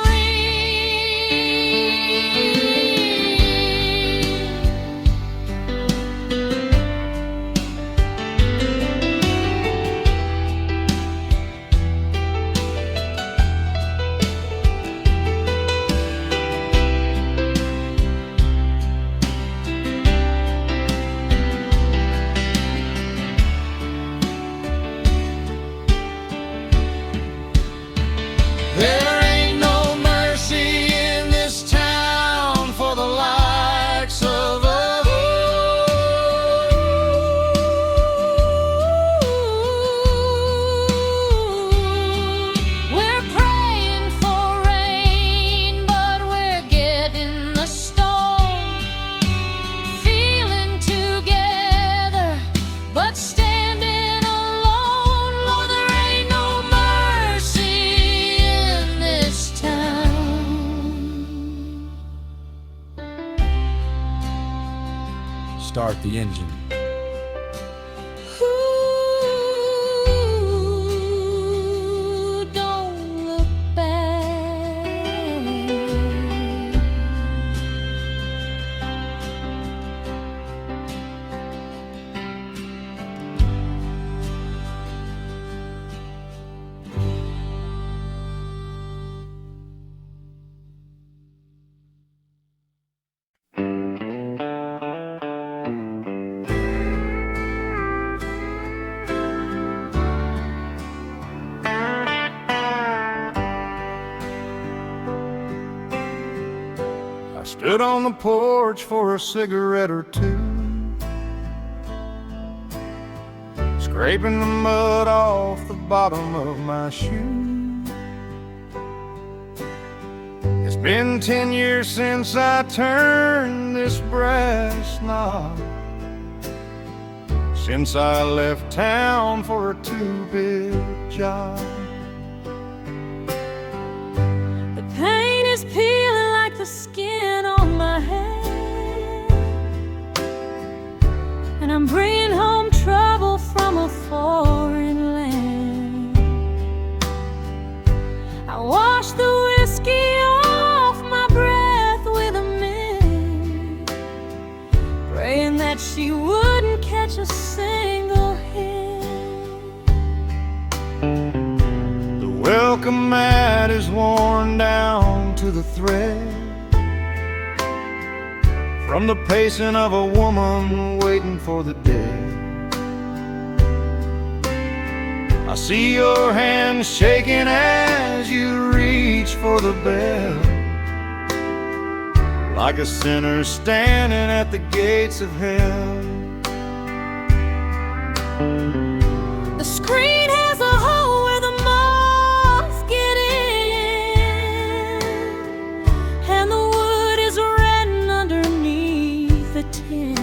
start the engine. Ooh, don't look back. I stood on the porch for a cigarette or two, scraping the mud off the bottom of my shoe. It's been 10 years since I turned this brass knob, since I left town for a two-bit job. The paint is peeling like the skin on my head, and I'm bringing home trouble from a foreign land. I wash the whiskey off my breath with a mist, praying that she wouldn't catch a single hit. The welcome mat is worn down to the thread from the pacing of a woman waiting for the dead. I see your hand shaking as you reach for the bell, like a sinner standing at the gates of hell. The screen has a hole where the moths get in, and the wood is reddening underneath the tin.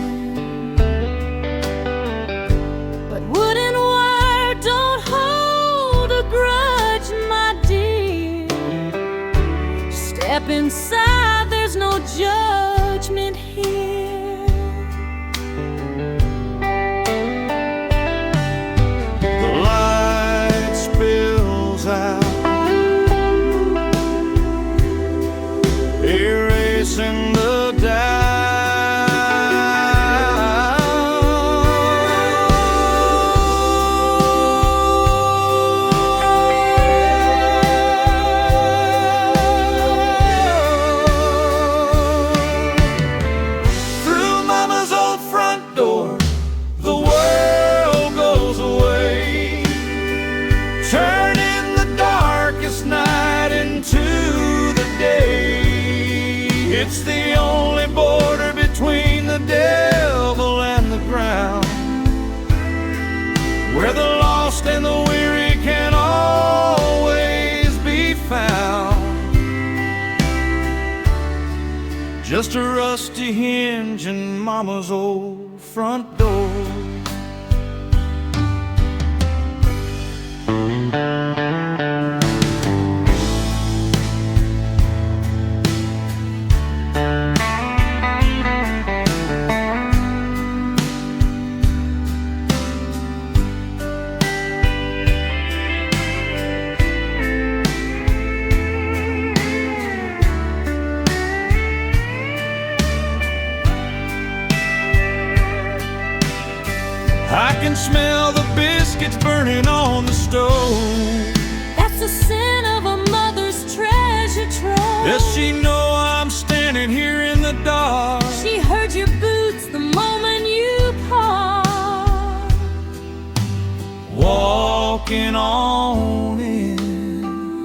But wood and wire don't hold a grudge, my dear. Step inside, there's no judgment here. The light spills out, erasing the through Mama's old front door, the world goes away, turning the darkest night into the day. It's the only border between the devil and the ground, where the lost and the weary can always be found. Just a rusty hinge in Mama's old front door. I can smell the biscuits burning on the stove. That's the sin of a mother's treasure trove. Does she know I'm standing here in the dark? She heard your boots the moment you parked. Walking on in,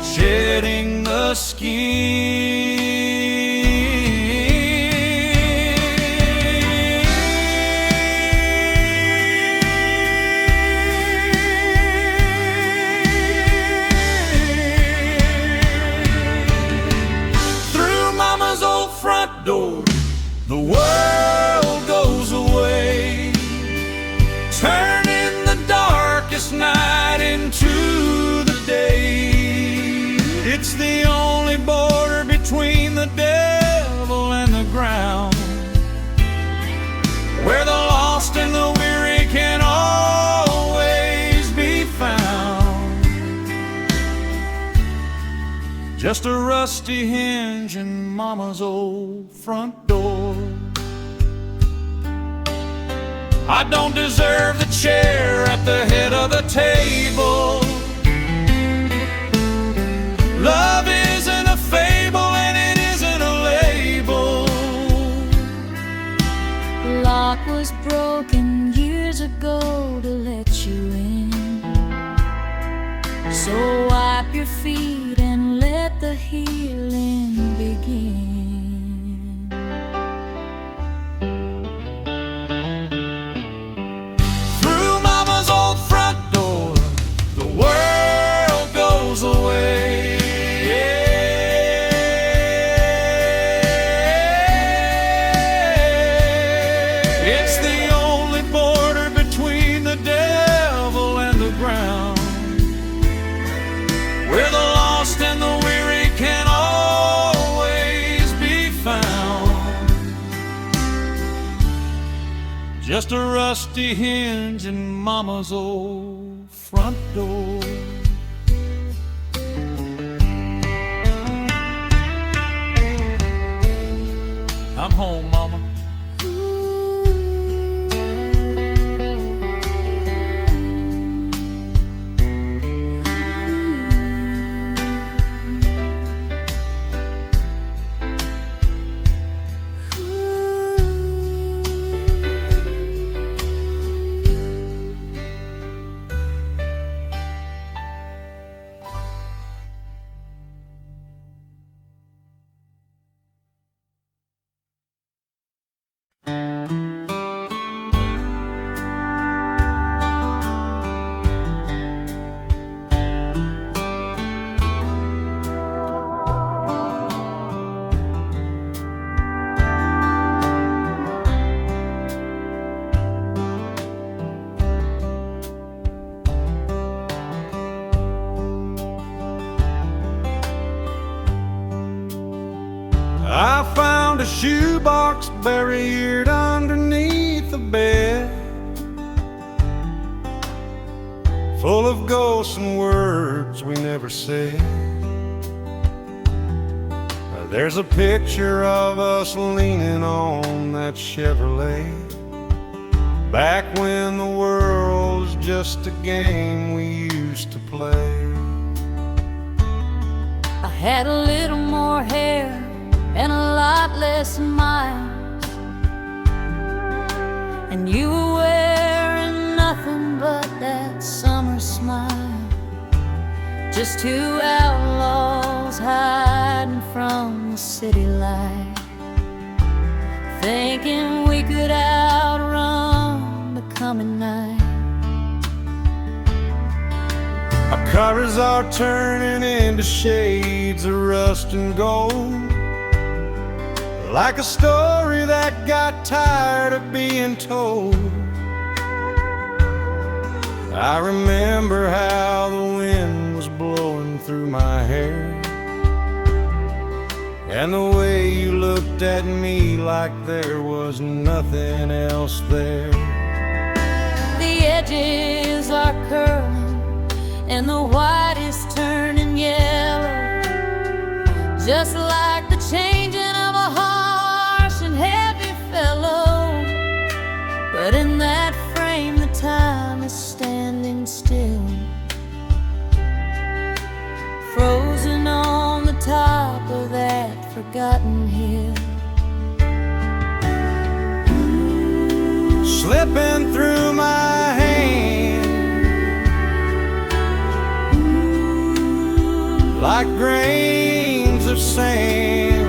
shedding the skin. Through Mama's old front door, the world goes away, turning the darkest night into the day. It's the only border between the devil and the Just a rusty hinge in Mama's old front door. I don't deserve the chair at the head of the table. Love isn't a fable and it isn't a label. Lock was broken years ago to let you in. So wipe your feet and let the healing begin. Through Mama's old front door, the world goes away. It's the only border between the devil and the ground, where the lost and the weary can always be found. Just a rusty hinge in Mama's old front door. I'm home, Mama. I found a shoebox buried underneath the bed, full of ghosts and words we never said. There's a picture of us leaning on that Chevrolet, back when the world was just a game we used to play. I had a little more hair and a lot less miles, and you were wearing nothing but that summer smile. Just two outlaws hiding from the city light, thinking we could outrun the coming night. Our covers are turning into shades of rust and gold, like a story that got tired of being told. I remember how the wind was blowing through my hair, and the way you looked at me like there was nothing else there. The edges are curling and the white is turning yellow, just like the changing of a harsh and heavy fellow. But in that frame the time is standing still, frozen on the top of that forgotten hill. Slipping through my hand like grains of sand,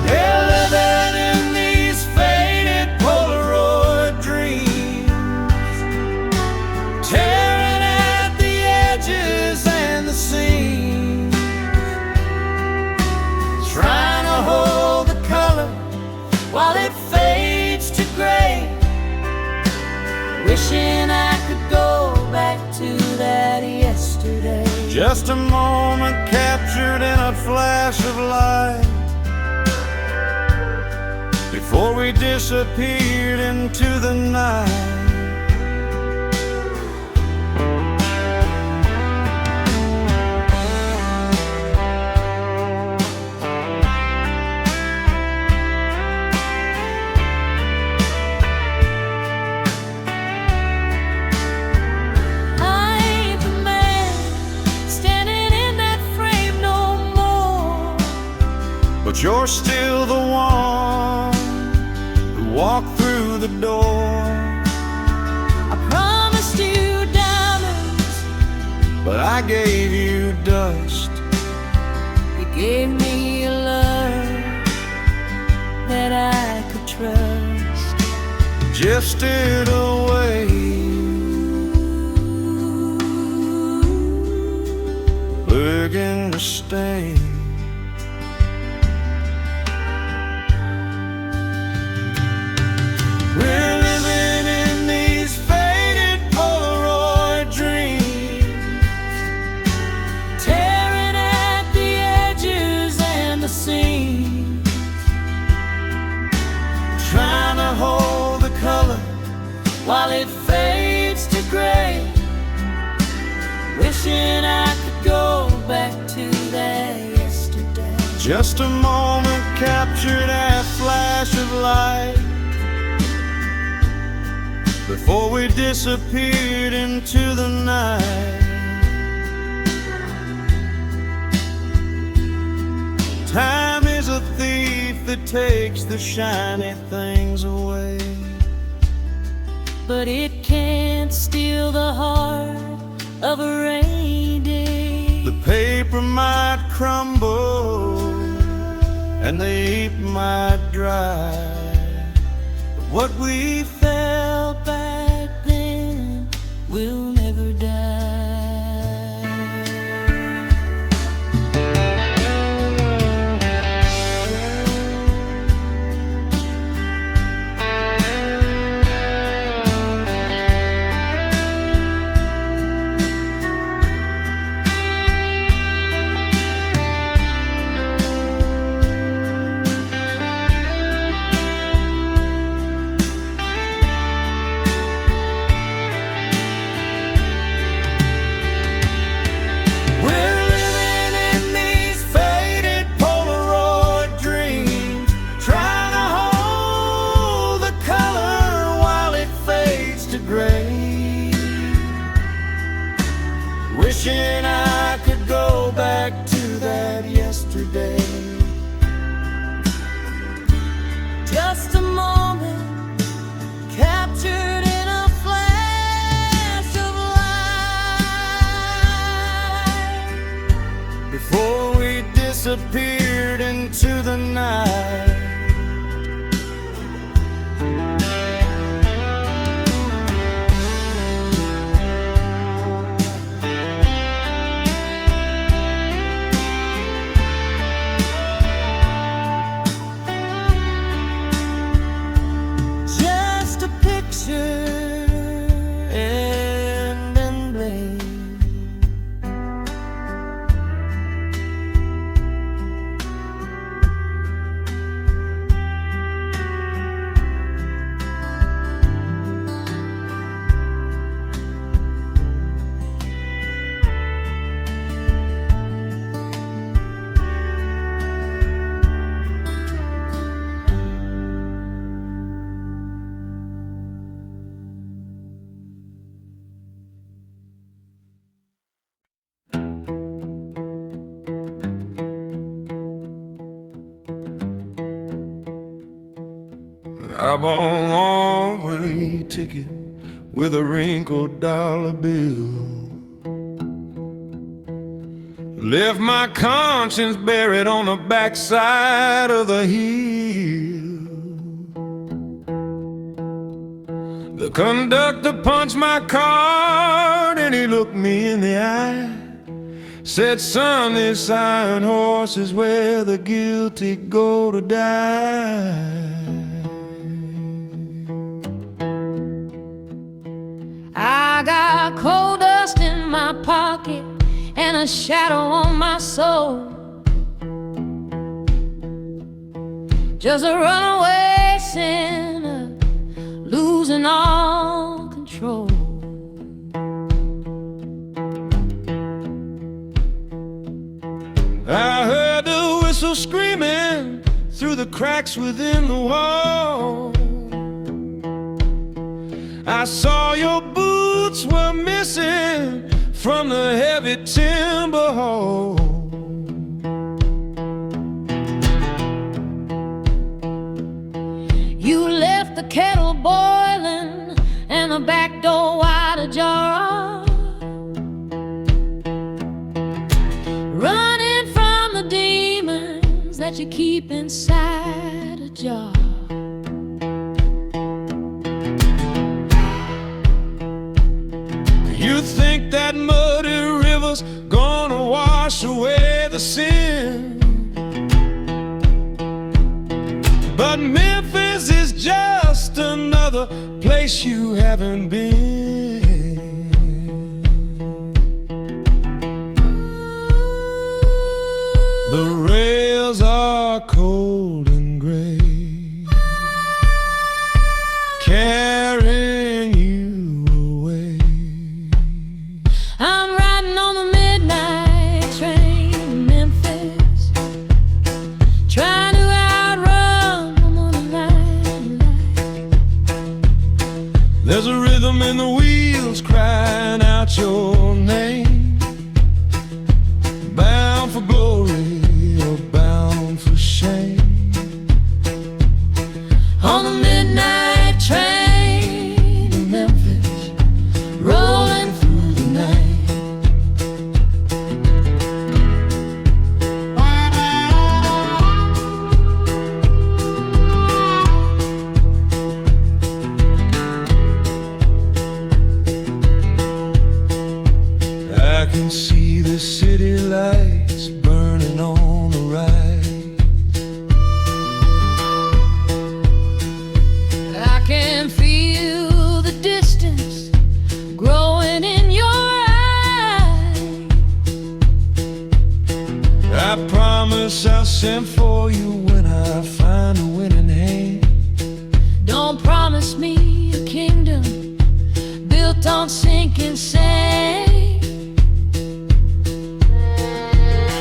they're living in these faded Polaroid dreams, tearing at the edges and the seams, trying to hold the color while it fades to gray, wishing I could go back to that yesterday. Just a moment captured in a flash of light, before we disappeared into the night. but you're still the one who walked through the door. I promised you diamonds, But I gave you dust. you gave me a love that I could trust. Drifted away, lurking to stay. We're living in these faded Polaroid dreams, Tearing at the edges and the seams, trying to hold the color while it fades to gray. Wishing I could go back to that yesterday. just a moment captured that flash of light before we disappeared into the night. Time is a thief that takes the shiny things away, But it can't steal the heart of a rainy day. the paper might crumble and the ink might dry, but what we Felt back then will never die. we're living in these faded Polaroid dreams, trying to hold the color while it fades to gray. Wishing I could go back to that yesterday. Just a moment captured in a flash of light Before we disappeared into the night. Just a picture and then blame. I bought a one-way ticket with a wrinkled dollar bill. Left my conscience buried on the backside of the hill. The conductor punched my card and he looked me in the eye. Said, son, this iron horse is where the guilty go to die. I got coal dust in my pocket and a shadow on my soul. Just a runaway sinner, losing all control. I heard the whistle screaming through the cracks within the wall. I saw your boots were missing from the heavy timber hole. that you keep inside a jar. You think that muddy river's gonna wash away the sin, but Memphis is just another place you haven't been. The rails are cold and gray, carrying you away. I'm riding on the midnight train to Memphis, trying to outrun the morning light. There's a rhythm in the wheels crying out your name, bound for glory or bound for shame. On the midnight train to Memphis, rolling through the night. I can see the city lights burning on the rise. I can feel the distance growing in your eyes. I promise I'll send for you when I find a winning hand. Don't promise me a kingdom built on sinking sand.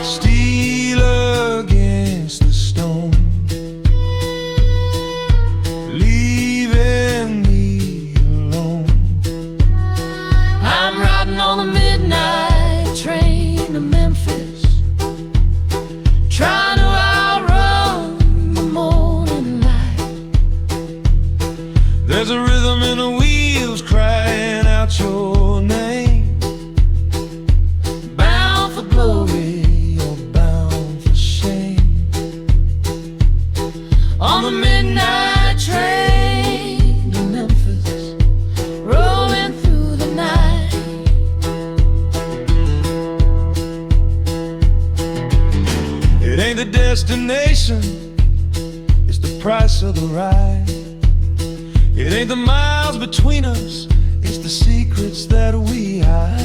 Steel against the stone, leaving me alone. I'm riding on the midnight train to Memphis, trying to outrun the morning light. There's a rhythm in the wheels crying out your name, bound for glory or bound for shame. On the midnight train to Memphis, rolling through the night. It ain't the destination, it's the price of the ride. It ain't the miles between us, it's the secrets that we hide.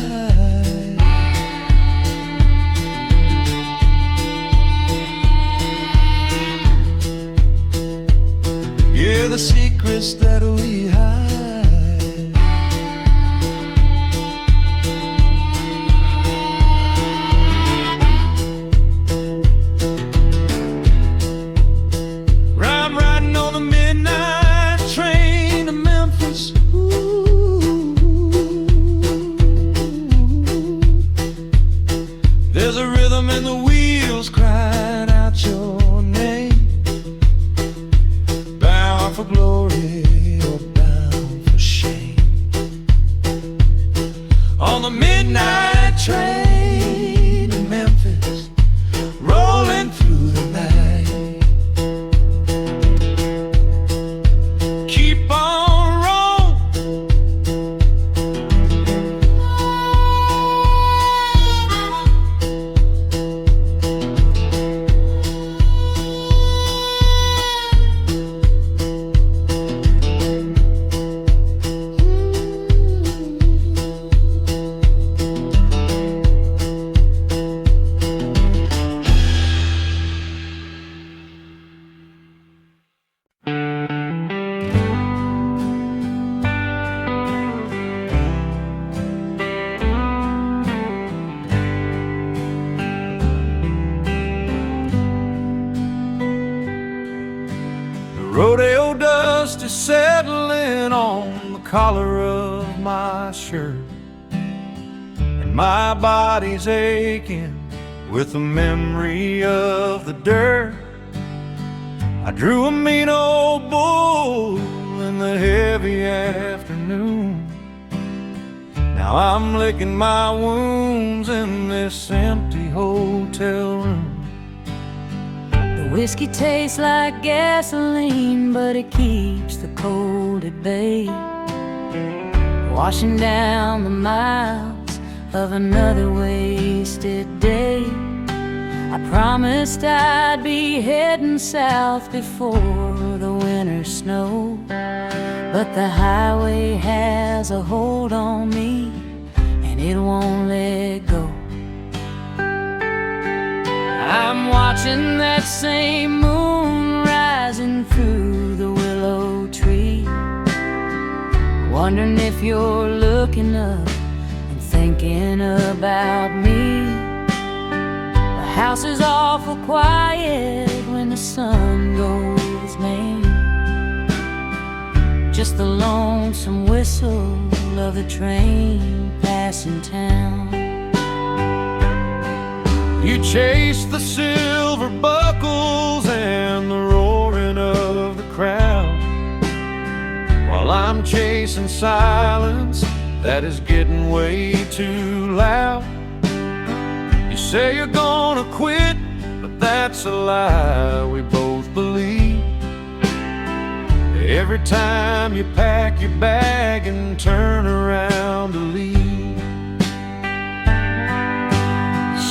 Yeah, the secrets that we hide. I'm riding on the midnight train to Memphis. Ooh. There's a rhythm in the wheels crying out your name, bound for glory or bound for shame. On the midnight train to Memphis, rolling through the night. Keep on rolling. Rodeo dust is settling on the collar of my shirt, and my body's aching with the memory of the dirt. I drew a mean old bull in the heavy afternoon. Now I'm licking my wounds in this empty hotel room. The Whiskey tastes like gasoline, but it keeps the cold at bay, washing down the miles of another wasted day. I promised I'd be heading south before the winter snow, but the highway has a hold on me and it won't let go. I'm watching that same moon rising through the willow tree, wondering if you're looking up and thinking about me. The house is awful quiet when the sun goes lame, just the lonesome whistle of the train passing town. You chase the silver buckles and the roaring of the crowd, while I'm chasing silence that is getting way too loud. You say you're gonna quit, but that's a lie we both believe. Every time you pack your bag and turn around to leave,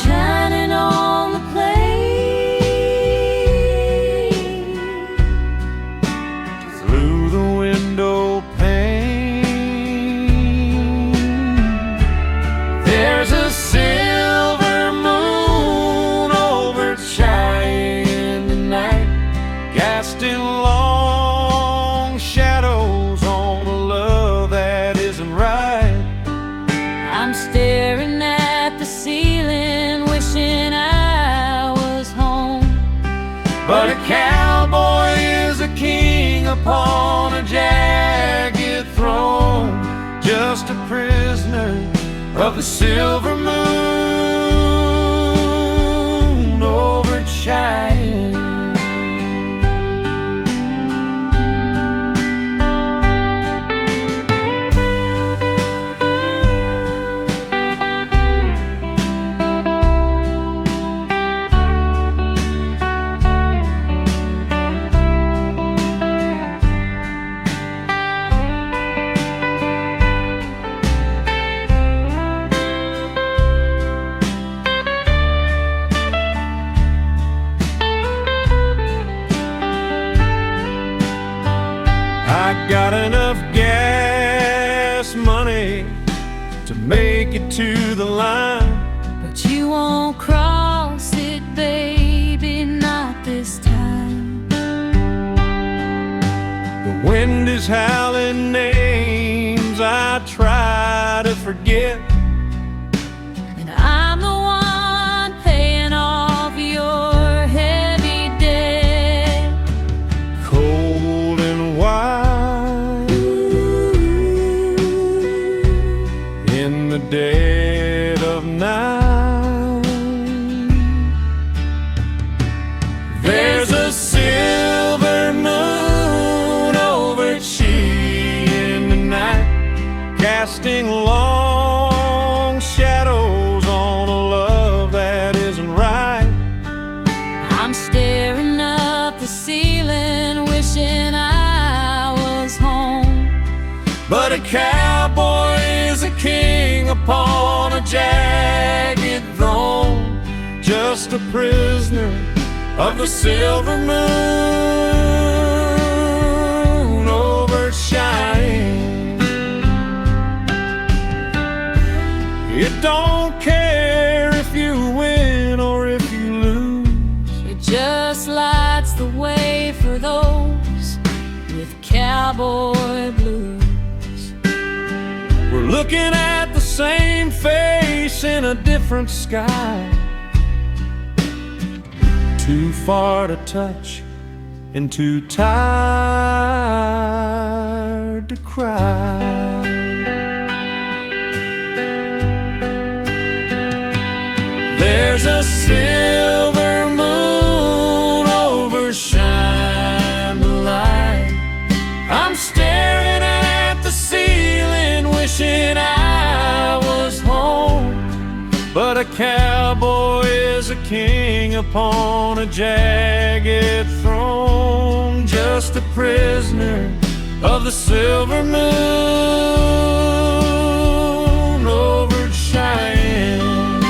shining on the plain through the window pane. There's a silver moon overshining the night, casting long shadows on the love that isn't right. I'm staring at the ceiling, wishing I was home, But a cowboy is a king upon a jagged throne, just a prisoner of the silver moon overshining. I got enough gas money to make it to the line, but you won't cross it, baby, not this time. the wind is howling names I try to forget. And I'm the one paying off your heavy debt. Cold and white in the dead of night, there's a silver moon overshining the night, casting long shadows on a love that isn't right. I'm staring up the ceiling, wishing I was home, But a cowboy is a king upon a jagged throne, just a prisoner of the silver moon overshining. It don't care if you win or if you lose. it just lights the way for those with cowboy blues. We're looking at the same face in a different sky, too far to touch and too tired to cry. There's a silver moon overshine the light. I'm staring at the ceiling, wishing I was home. But a cowboy is is a king upon a jagged throne, just a prisoner of the silver moon over Cheyenne.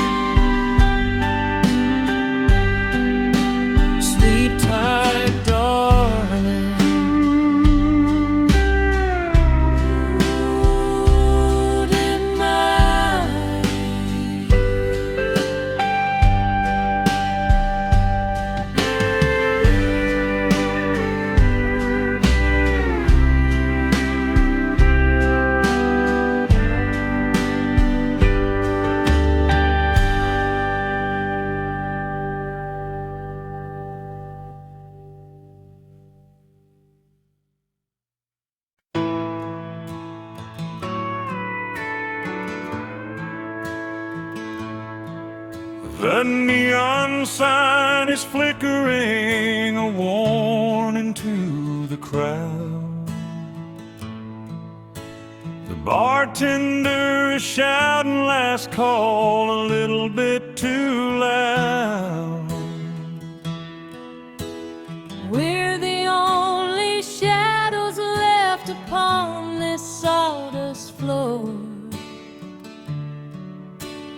Sleep tight, darling. The neon sign is flickering, a warning to the crowd. The bartender is shouting last call a little bit too loud. We're the only shadows left upon this sawdust floor.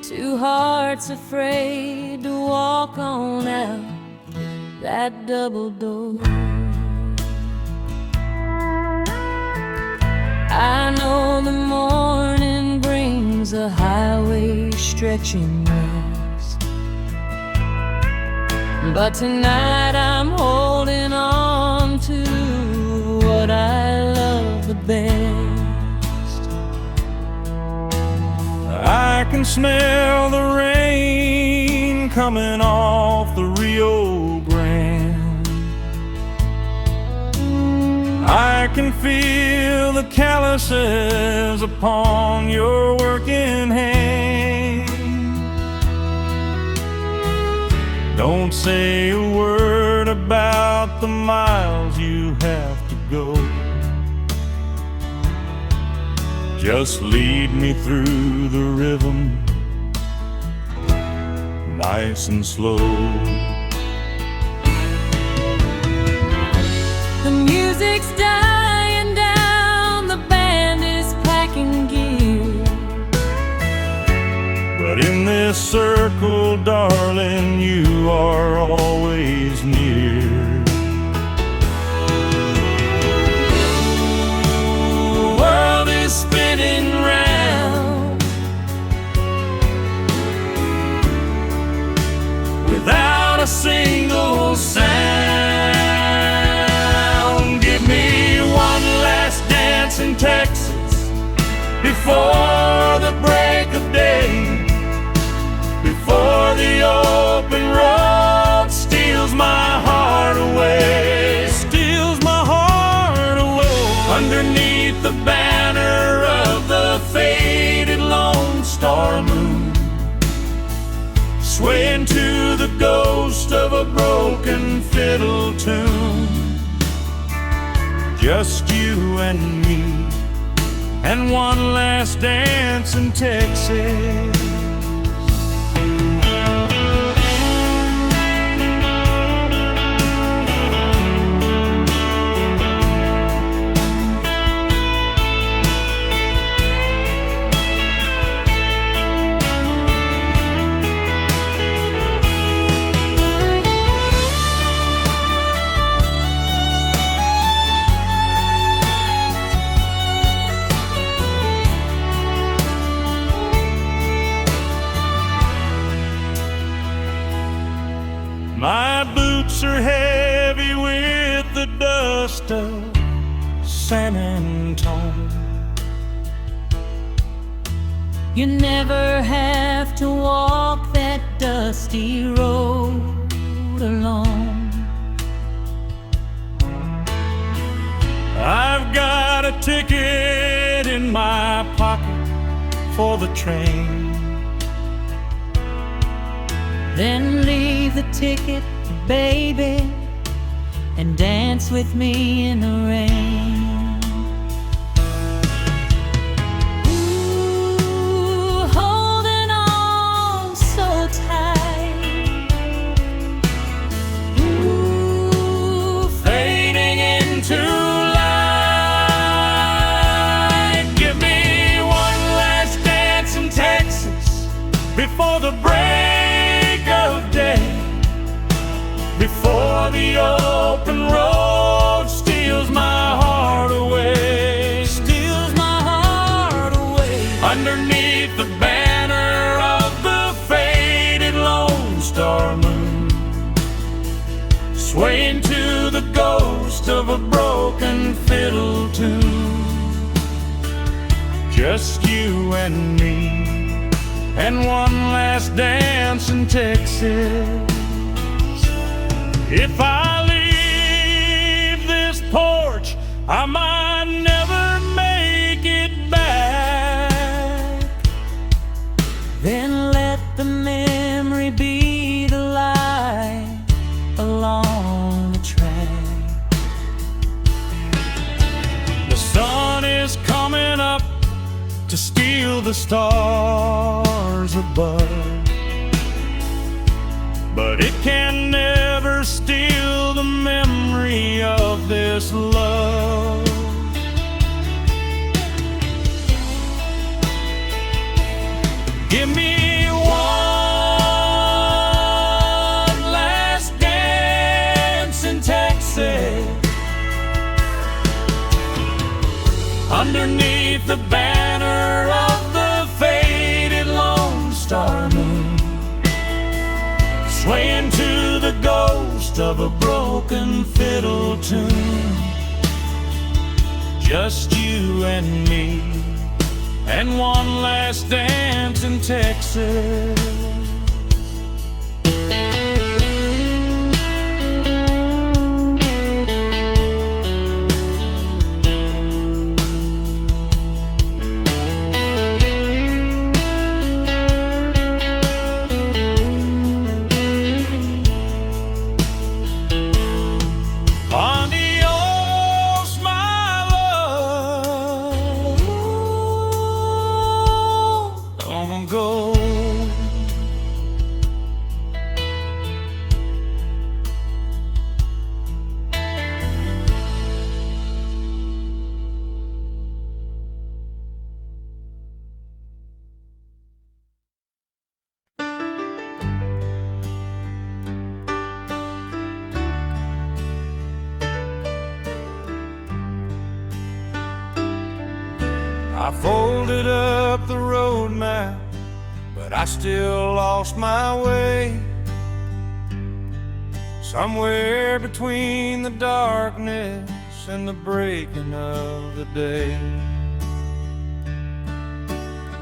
Two hearts afraid to walk on out that double door. I know the morning brings a highway stretching west, but tonight I'm holding on to what I love the best. I can smell the rain coming off the Rio Grande. I can feel the calluses upon your working hand. Don't say a word about the miles you have to go. Just lead me through the rhythm, nice and slow. The music's dying down, the band is packing gear. But in this circle, darling, you are always near. Spinning round without a single sound. Give me one last dance in Texas before the break of day, before the open road steals my heart away, steals my heart away. Underneath the banner of the faded Lone Star moon, swaying to the ghost of a broken fiddle tune. Just you and me, and one last dance in Texas. My boots are heavy with the dust of San Antone. You never have to walk that dusty road alone. I've got a ticket in my pocket for the train. Then leave the ticket, baby, and dance with me in the rain. Ooh, holding on so tight, swaying to the ghost of a broken fiddle tune. Just you and me, and one last dance in Texas. If I leave this porch, I might never make it back. Then let the memory be the light along the track. The sun is coming up to steal the stars above, but it can never steal the memory of this love. Give me one last dance in Texas, underneath the banner of the faded Lone Star moon, swaying to the ghost of a broken fiddle tune. Just you and me, and one last dance in Texas. Adios, my love, don't go. I folded up the road map, but I still lost my way. Somewhere between the darkness and the breaking of the day.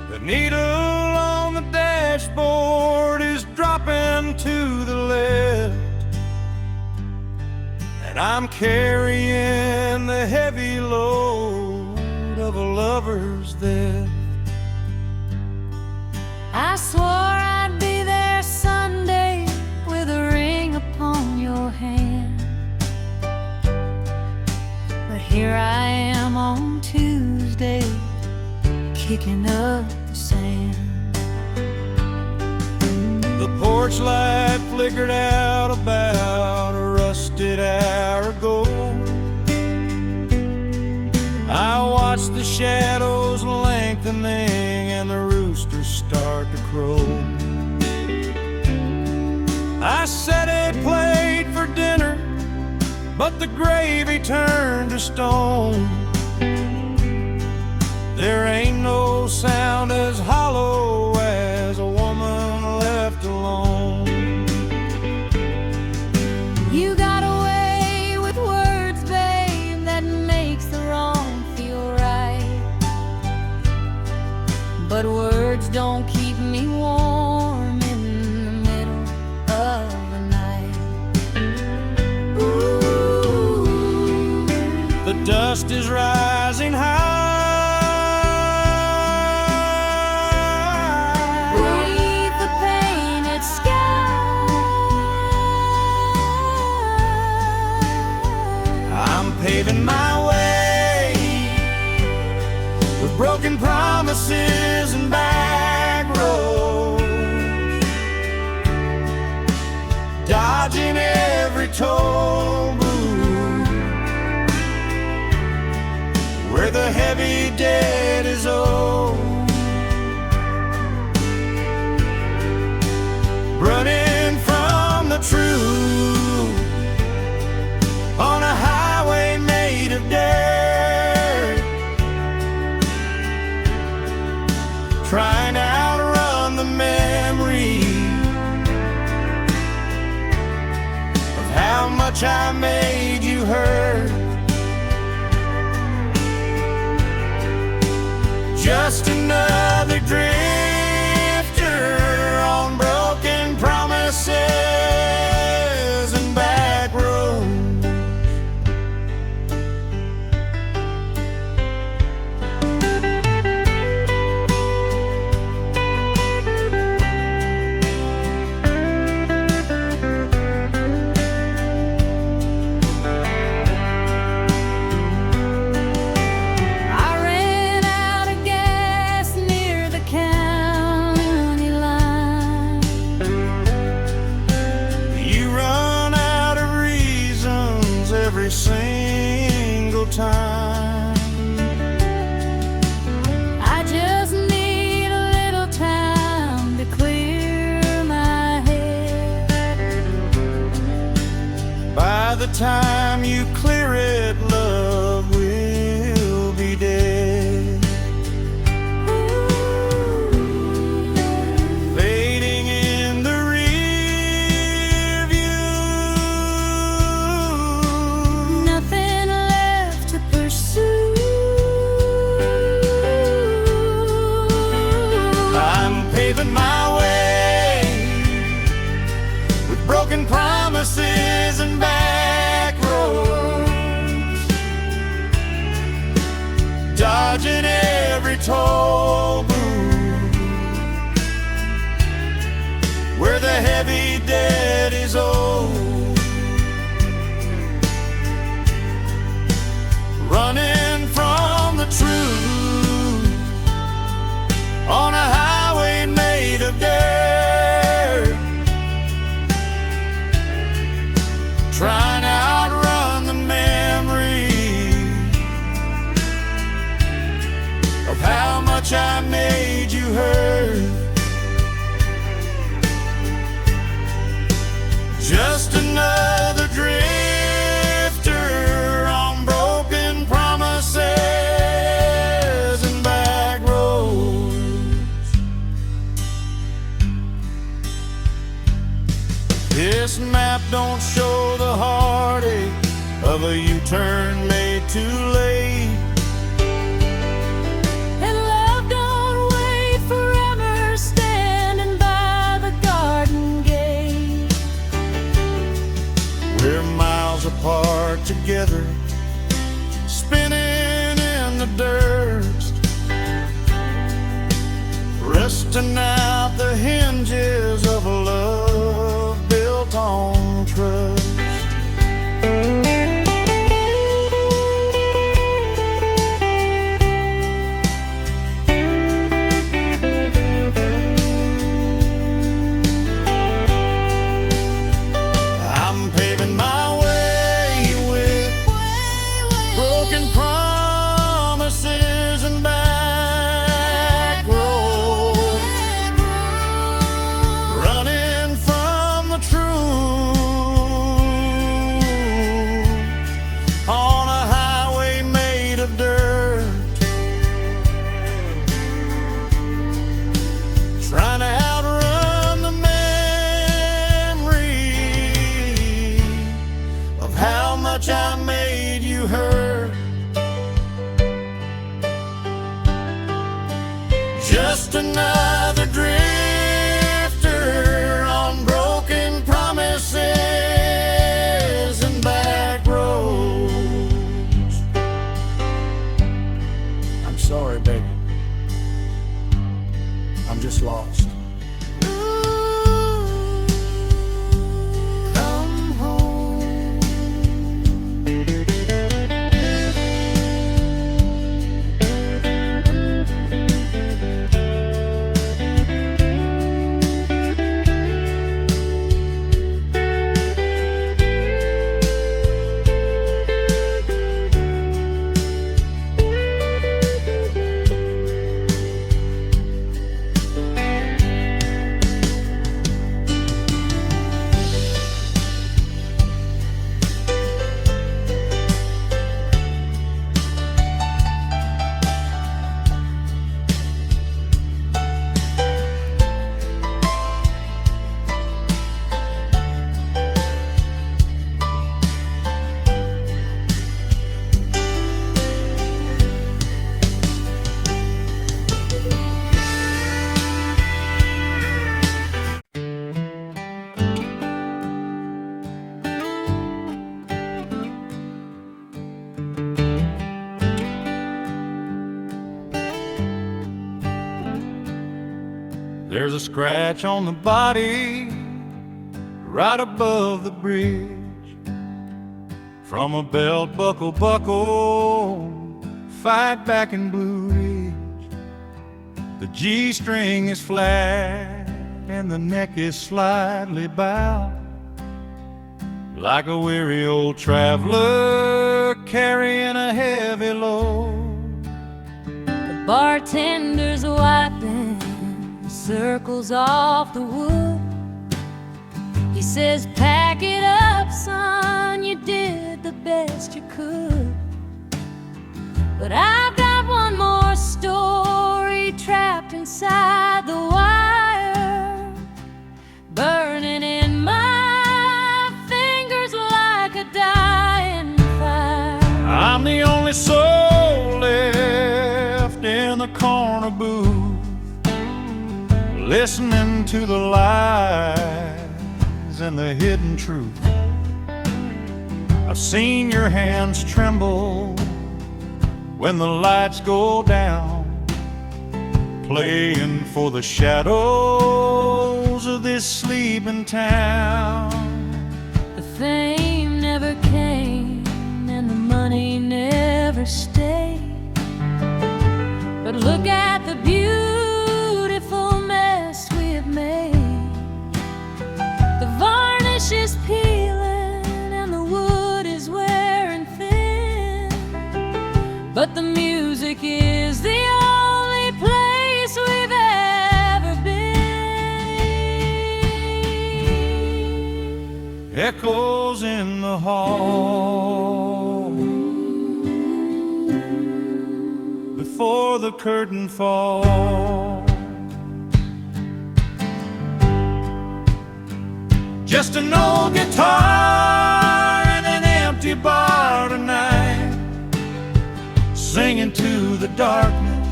The needle on the dashboard is dropping to the left, and I'm carrying the heavy load of a lover's death. I swore I'd be there Sunday with a ring upon your hand, but here I am on Tuesday, kicking up the sand. The porch light flickered out about a rusted hour ago. I watched the shadows lengthening and the roosters start to crow. I set a plate for dinner, but the gravy turned to stone. There ain't no sound as hollow as a woman left alone. You got away with words, babe, that makes the wrong feel right, but words don't keep me warm in the middle of the night. Ooh. The dust is rising high. Beneath the painted sky, I'm paving my way with broken promises and back roads, dodging every toll booth where the heavy debt is owed, running from the truth on a highway made of dirt, trying to outrun the memory of how how much I made you hurt. Just another drifter on broken promises and back roads. Every single time I just need a little time to clear my head. By the time you clear it, love will be dead. Fading in the rear view, Nothing left to pursue. I'm paving my way with broken promises and back roads, dodging every toll booth where the heavy debt is owed, running from the truth on a highway made of dirt, trying to outrun the memory of how much I made you hurt. Just another drifter on broken promises and back roads. This map don't show the heartache of a U-turn made too late. And love don't wait forever, standing by the garden gate. We're miles apart together, spinning in the dirt, resting out the hinges of a love built on trust. I'm paving my way with broken promises and back roads, There's a scratch on the body right above the bridge from a belt buckle, fight back in Blue Ridge. The G-string is flat and the neck is slightly bowed, like a weary old traveler carrying a heavy load. The bartender's wiping circles off the wood. He says, pack it up, son, you did the best you could. But I've got one more story trapped inside the wire, burning in my fingers like a dying fire. I'm the only soul left in the corner booth, listening to the lies and the hidden truth. I've seen your hands tremble when the lights go down, playing for the shadows of this sleeping town. The fame never came and the money never stayed, but look at the beautiful mess we've made. The varnish is peeling and the wood is wearing thin, but the music is the only place we've ever been. Echoes in the hall before the curtain falls. Just an old guitar in an empty bar tonight, singing to the darkness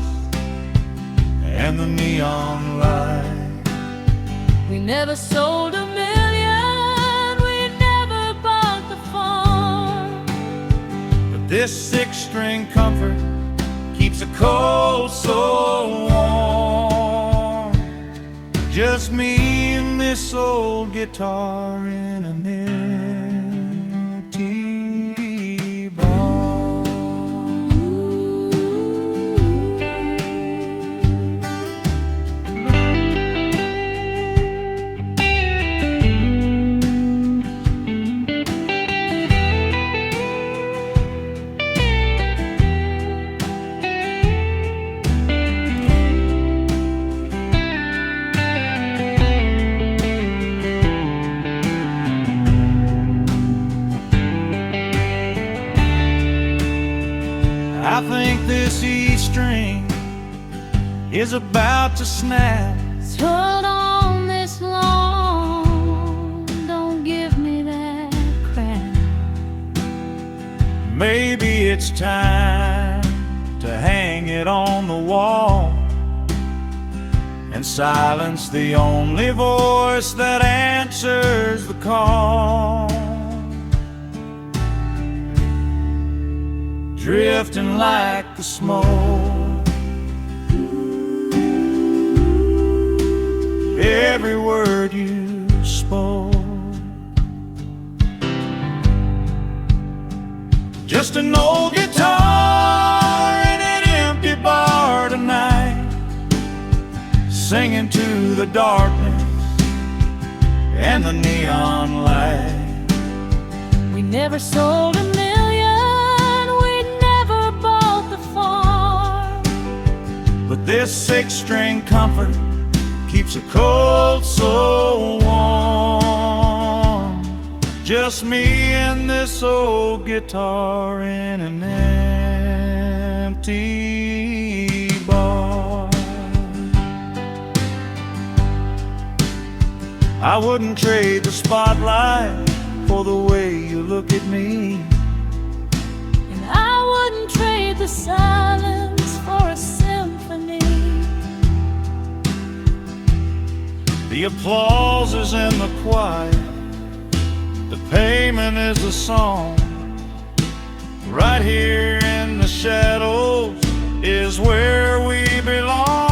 and the neon light. We never sold $1 million, we never bought the farm, but this six-string comfort keeps a cold soul warm. Just me and this old guitar in an empty bar. I think this E string is about to snap. So hold on this long, don't give me that crap. Maybe it's time to hang it on the wall and silence the only voice that answers the call. Drifting like the smoke, every word you spoke. Just an old guitar in an empty bar tonight, singing to the darkness and the neon light. We never sold $1 million, we never bought the farm, but this six-string comfort keeps a cold soul warm. Just me and this old guitar in an empty bar. I wouldn't trade the spotlight for the way you look at me, and I wouldn't trade the silence for a symphony. The applause is in the quiet, the payment is the song. Right here in the shadows is where we belong.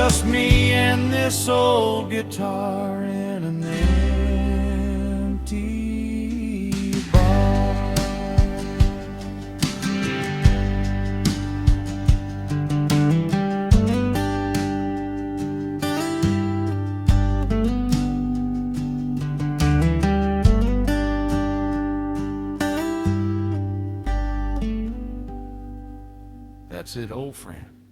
just me and this old guitar in an empty bar. That's it, old friend.